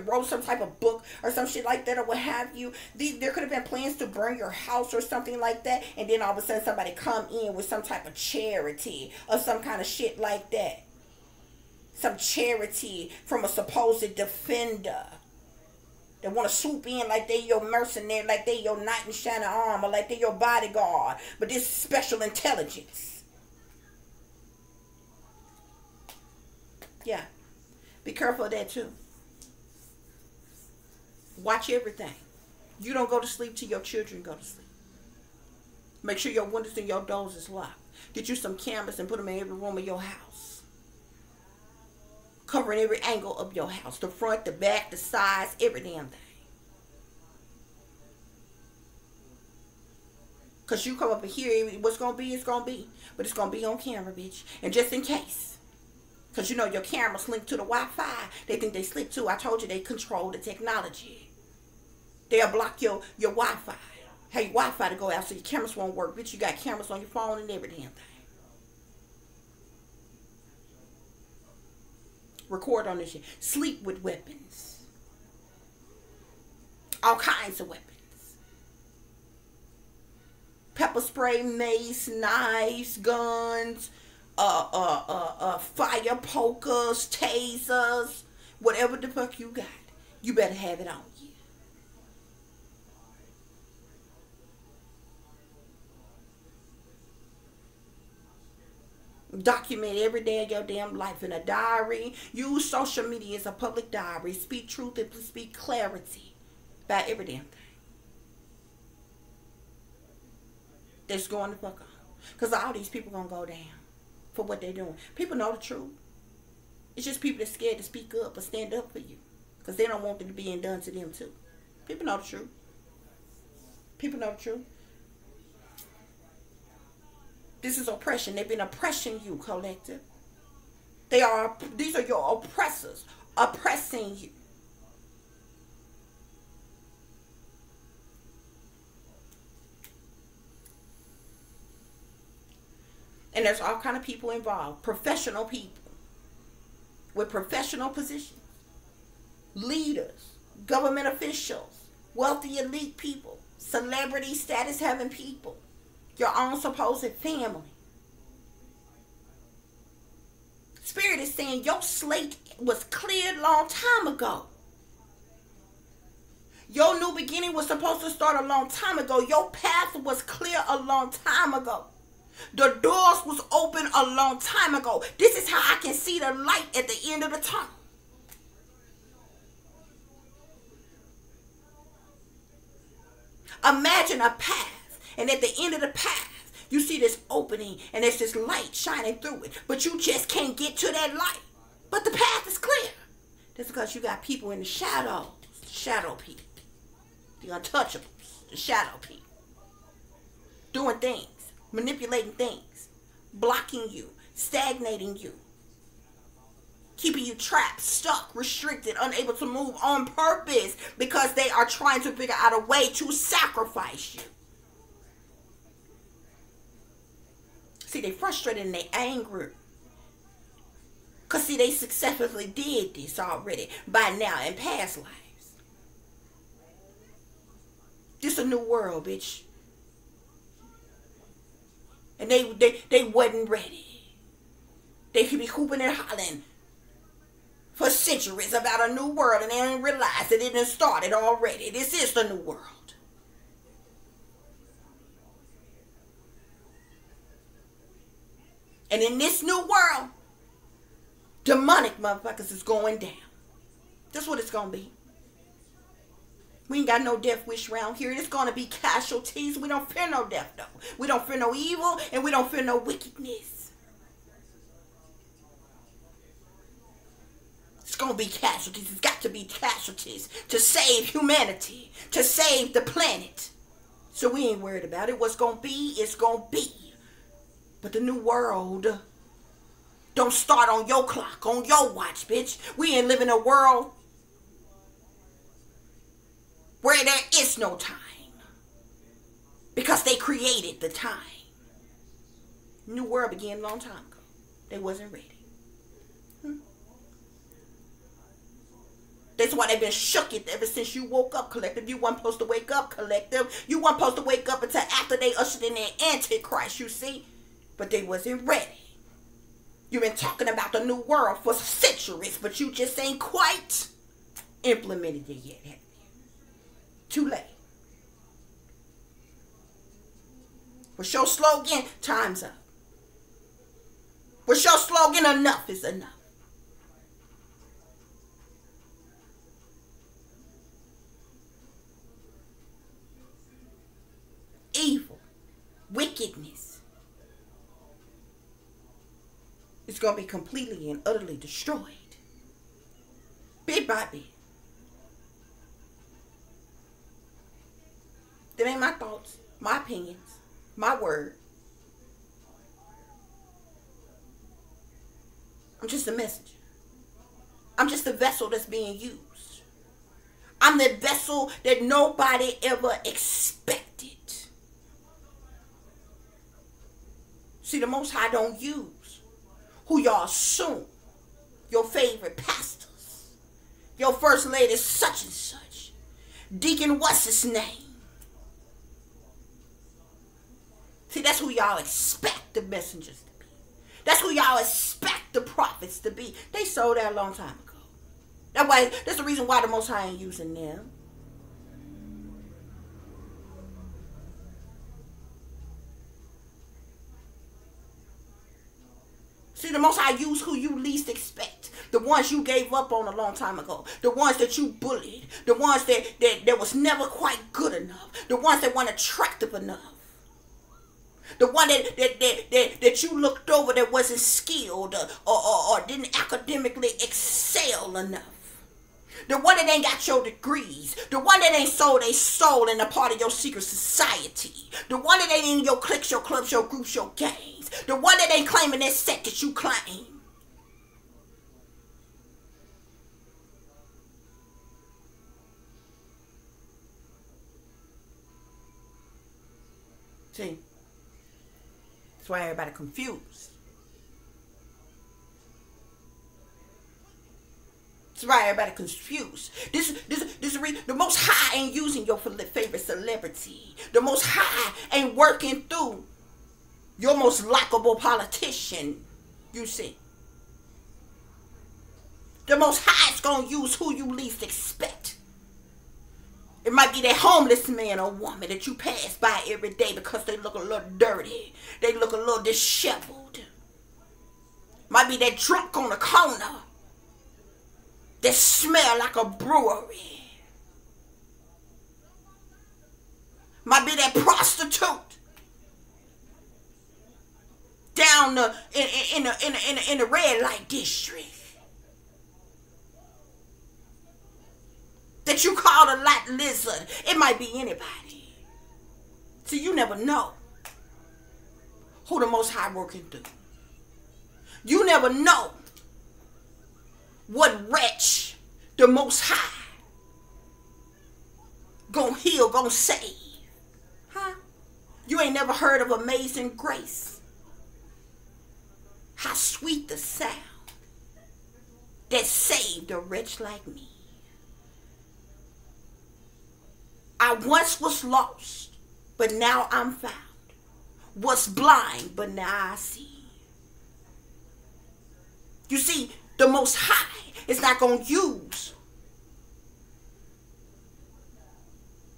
Speaker 2: wrote some type of book or some shit like that or what have you, there could have been plans to burn your house or something like that, and then all of a sudden somebody come in with some type of charity or some kind of shit like that. Some charity from a supposed defender. They want to swoop in like they your mercenary, like they your knight in shining armor, like they your bodyguard. But this is special intelligence. Yeah. Be careful of that too. Watch everything. You don't go to sleep till your children go to sleep. Make sure your windows and your doors is locked. Get you some cameras and put them in every room of your house. Covering every angle of your house. The front, the back, the sides, every damn thing. Because you come up here, what's going to be, it's going to be. But it's going to be on camera, bitch. And just in case. Because you know your camera's linked to the Wi-Fi. They think they slick too. I told you they control the technology. They'll block your Wi-Fi. Hey, Wi-Fi to go out so your cameras won't work. Bitch, you got cameras on your phone and every damn thing. Record on this shit. Sleep with weapons. All kinds of weapons. Pepper spray, mace, knives, guns, fire pokers, tasers, whatever the fuck you got. You better have it on you. Document every day of your damn life in a diary. Use social media as a public diary. Speak truth and speak clarity about every damn thing that's going to fuck on. Because all these people gonna go down for what they're doing. People know the truth. It's just people that's scared to speak up or stand up for you. Because they don't want it to be done to them too. People know the truth. People know the truth. This is oppression. They've been oppressing you, collective. These are your oppressors oppressing you. And there's all kind of people involved. Professional people with professional positions. Leaders, government officials, wealthy elite people, celebrity status having people, your own supposed family. Spirit is saying your slate was cleared long time ago. Your new beginning was supposed to start a long time ago. Your path was clear a long time ago. The doors was open a long time ago. This is how I can see the light at the end of the tunnel. Imagine a path, and at the end of the path, you see this opening, and there's this light shining through it, but you just can't get to that light. But the path is clear. That's because you got people in the shadows, the shadow people, the untouchables, the shadow people, doing things, manipulating things, blocking you, stagnating you, keeping you trapped, stuck, restricted, unable to move on purpose because they are trying to figure out a way to sacrifice you. See, they frustrated and they angry. Because, see, they successfully did this already by now in past lives. This a new world, bitch. And they wasn't ready. They could be hooping and hollering for centuries about a new world, and they didn't realize that it didn't started already. This is the new world. And in this new world, demonic motherfuckers is going down. That's what it's going to be. We ain't got no death wish around here. It's going to be casualties. We don't fear no death, though. We don't fear no evil, and we don't fear no wickedness. It's going to be casualties. It's got to be casualties to save humanity, to save the planet. So we ain't worried about it. What's going to be, it's going to be. But the new world don't start on your clock, on your watch, bitch. We ain't living in a world where there is no time. Because they created the time. New world began a long time ago. They wasn't ready. That's why they've been shook it ever since you woke up, collective. You weren't supposed to wake up, collective. You weren't supposed to wake up until after they ushered in their Antichrist, you see. But they wasn't ready. You've been talking about the new world for centuries, but you just ain't quite implemented it yet, have you? Too late. What's your slogan? Time's up. What's your slogan? Enough is enough. Evil, wickedness is going to be completely and utterly destroyed. Bit by bit. That ain't my thoughts, my opinions, my word. I'm just a messenger. I'm just a vessel that's being used. I'm the vessel that nobody ever expected. See, the Most High don't use who y'all assume. Your favorite pastors. Your first lady such and such. Deacon what's his name? See, that's who y'all expect the messengers to be. That's who y'all expect the prophets to be. They sold out a long time ago. That's the reason why the Most High ain't using them. See, the Most High use who you least expect. The ones you gave up on a long time ago. The ones that you bullied. The ones that was never quite good enough. The ones that weren't attractive enough. The one that you looked over that wasn't skilled or didn't academically excel enough. The one that ain't got your degrees. The one that ain't sold their soul and a part of your secret society. The one that ain't in your cliques, your clubs, your groups, your gangs. The one that ain't claiming that set that you claim. See? That's why everybody confused. That's why everybody confused. The Most High ain't using your favorite celebrity. The Most High ain't working through your most likable politician, you see. The Most High is going to use who you least expect. It might be that homeless man or woman that you pass by every day because they look a little dirty. They look a little disheveled. Might be that drunk on the corner that smell like a brewery. Might be that prostitute down in the red light district that you call a lot lizard. It might be anybody. So you never know who the Most High working through. You never know what wretch the Most High gonna heal, gonna save. Huh? You ain't never heard of Amazing Grace? How sweet the sound that saved a wretch like me. I once was lost, but now I'm found. Was blind, but now I see. You see, the Most High is not going to use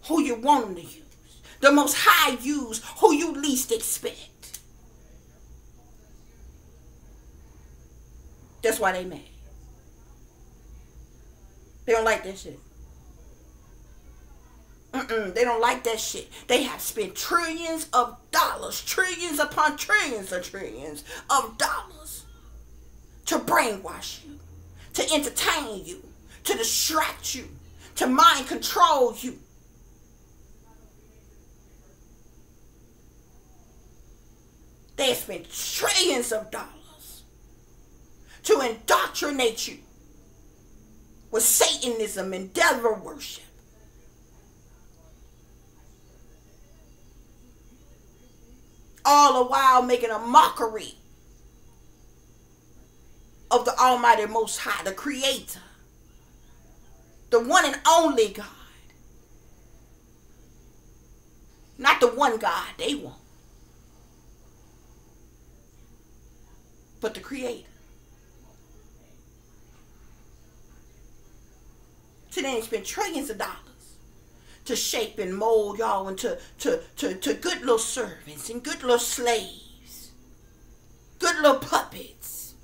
Speaker 2: who you want him to use. The Most High use who you least expect. That's why they mad. They don't like that shit. They don't like that shit. They have spent trillions of dollars, trillions upon trillions of dollars to brainwash you, to entertain you, to distract you, to mind control you. They have spent trillions of dollars to indoctrinate you with Satanism and devil worship. All the while making a mockery of the Almighty Most High, the Creator, the one and only God. Not the one God they want, but the Creator. So they ain't spent trillions of dollars to shape and mold y'all into good little servants and good little slaves, good little puppets.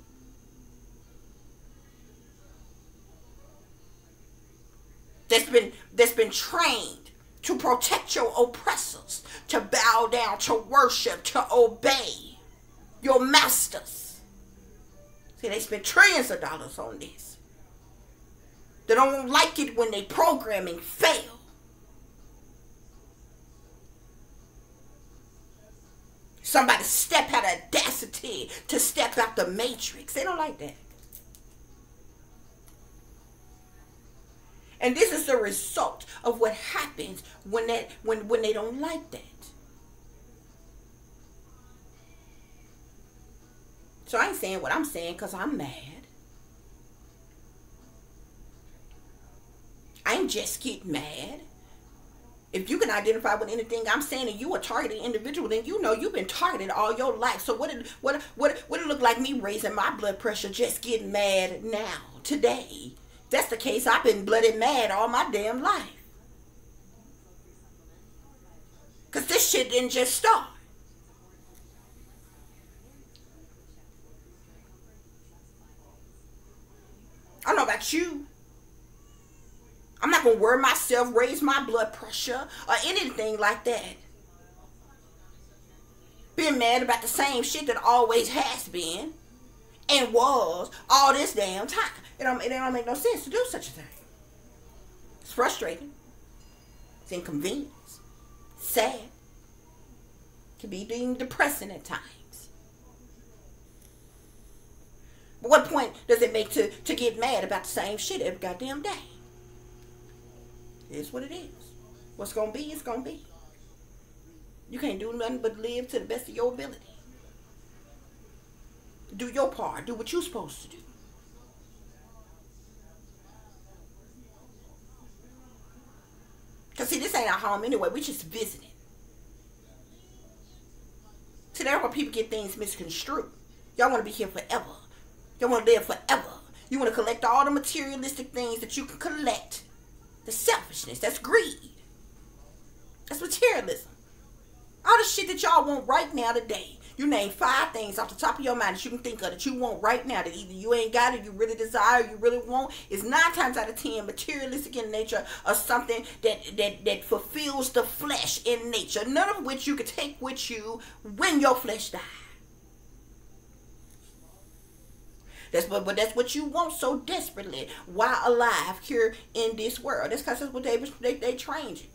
Speaker 2: That's been trained to protect your oppressors, to bow down, to worship, to obey your masters. See, they spend trillions of dollars on this. They don't like it when they programming fail. Somebody step out of audacity to step out the matrix. They don't like that. And this is the result of what happens when they don't like that. So I ain't saying what I'm saying because I'm mad. I ain't just getting mad. If you can identify with anything I'm saying and you a targeted individual, then you know you've been targeted all your life. So what it look like me raising my blood pressure just getting mad now, today? If that's the case, I've been bloody mad all my damn life. Because this shit didn't just start. about you. I'm not going to worry myself, raise my blood pressure, or anything like that. Being mad about the same shit that always has been and was all this damn time. It don't make no sense to do such a thing. It's frustrating. It's inconvenient. Sad. It can be deemed depressing at times. But what point does it make to get mad about the same shit every goddamn day? It's what it is. What's going to be, it's going to be. You can't do nothing but live to the best of your ability. Do your part. Do what you're supposed to do. Because, see, this ain't our home anyway. We just visiting. See, that's where people get things misconstrued. Y'all want to be here forever. Y'all want to live forever. You want to collect all the materialistic things that you can collect. The selfishness. That's greed. That's materialism. All the shit that y'all want right now today. You name 5 things off the top of your mind that you can think of that you want right now that either you ain't got it, you really desire, you really want. Is 9 times out of 10 materialistic in nature or something that fulfills the flesh in nature. None of which you can take with you when your flesh dies. But that's what you want so desperately while alive here in this world. That's because that's what they trained you.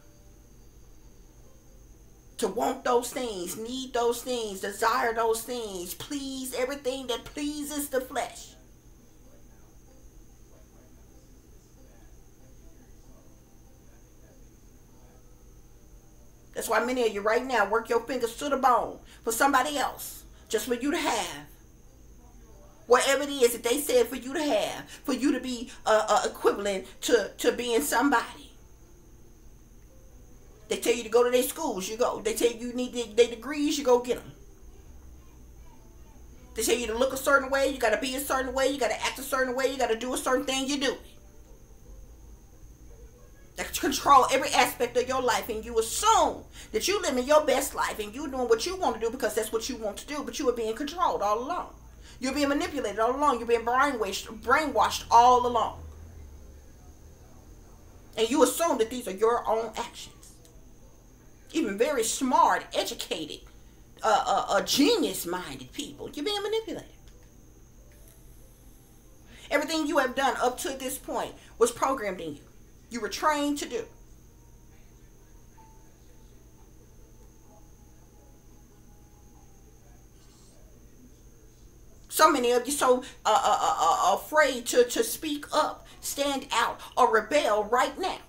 Speaker 2: To want those things, need those things, desire those things, please everything that pleases the flesh. That's why many of you right now work your fingers to the bone for somebody else, just for you to have. Whatever it is that they said for you to have, for you to be equivalent to being somebody. They tell you to go to their schools, you go. They tell you need their degrees, you go get them. They tell you to look a certain way, you got to be a certain way, you got to act a certain way, you got to do a certain thing, you do it. They control every aspect of your life, and you assume that you living your best life and you doing what you want to do because that's what you want to do, but you are being controlled all along. You're being manipulated all along. You're being brainwashed all along. And you assume that these are your own actions. Even very smart, educated, genius-minded people. You're being manipulated. Everything you have done up to this point was programmed in you. You were trained to do. So many of you so afraid to speak up, stand out, or rebel right now.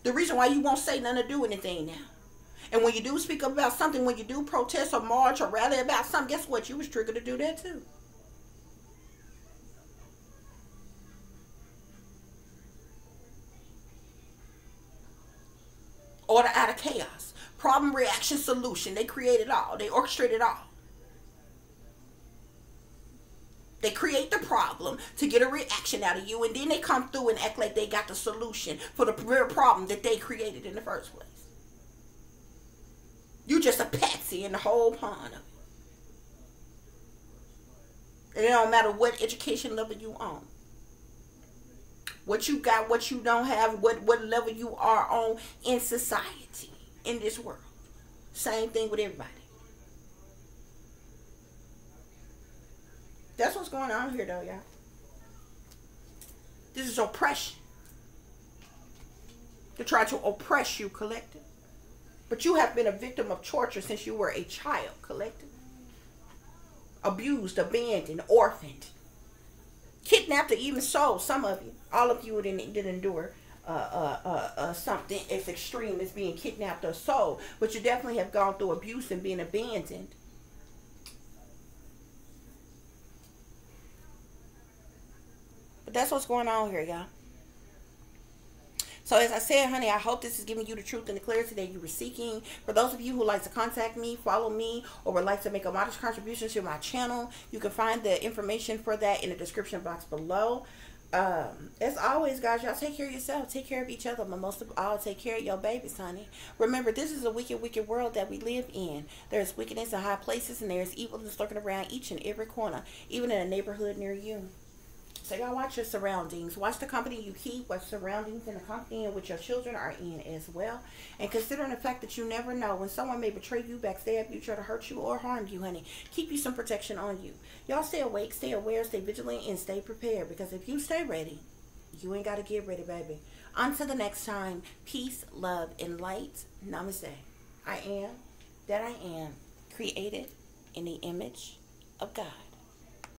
Speaker 2: The reason why you won't say nothing or do anything now. And when you do speak up about something, when you do protest or march or rally about something, guess what? You was triggered to do that too. Order out of chaos. Problem, reaction, solution. They create it all. They orchestrate it all. They create the problem to get a reaction out of you, and then they come through and act like they got the solution for the very problem that they created in the first place. You just a patsy in the whole pond of it. And it don't matter what education level you on. What you got, what you don't have, what level you are on in society, in this world. Same thing with everybody. That's what's going on here, though, y'all. This is oppression. To try to oppress you, collective. But you have been a victim of torture since you were a child, collective. Abused, abandoned, orphaned. Kidnapped or even sold, some of you. All of you didn't endure something as extreme as being kidnapped or sold. But you definitely have gone through abuse and being abandoned. But that's what's going on here, y'all. So as I said, honey, I hope this is giving you the truth and the clarity that you were seeking. For those of you who like to contact me, follow me, or would like to make a modest contribution to my channel, you can find the information for that in the description box below.
Speaker 1: As always, guys, y'all take care of yourself, take care of each other, but most of all, take care of your babies, honey. Remember, this is a wicked, wicked world that we live in. There's wickedness in high places, and there's evil that's lurking around each and every corner, even in a neighborhood near you. So y'all watch your surroundings. Watch the company you keep. Watch surroundings and the company in which your children are in as well. And considering the fact that you never know when someone may betray you, backstab you, try to hurt you, or harm you, honey. Keep you some protection on you. Y'all stay awake, stay aware, stay vigilant, and stay prepared. Because if you stay ready, you ain't got to get ready, baby. Until the next time, peace, love, and light. Namaste. I am that I am, created in the image of God.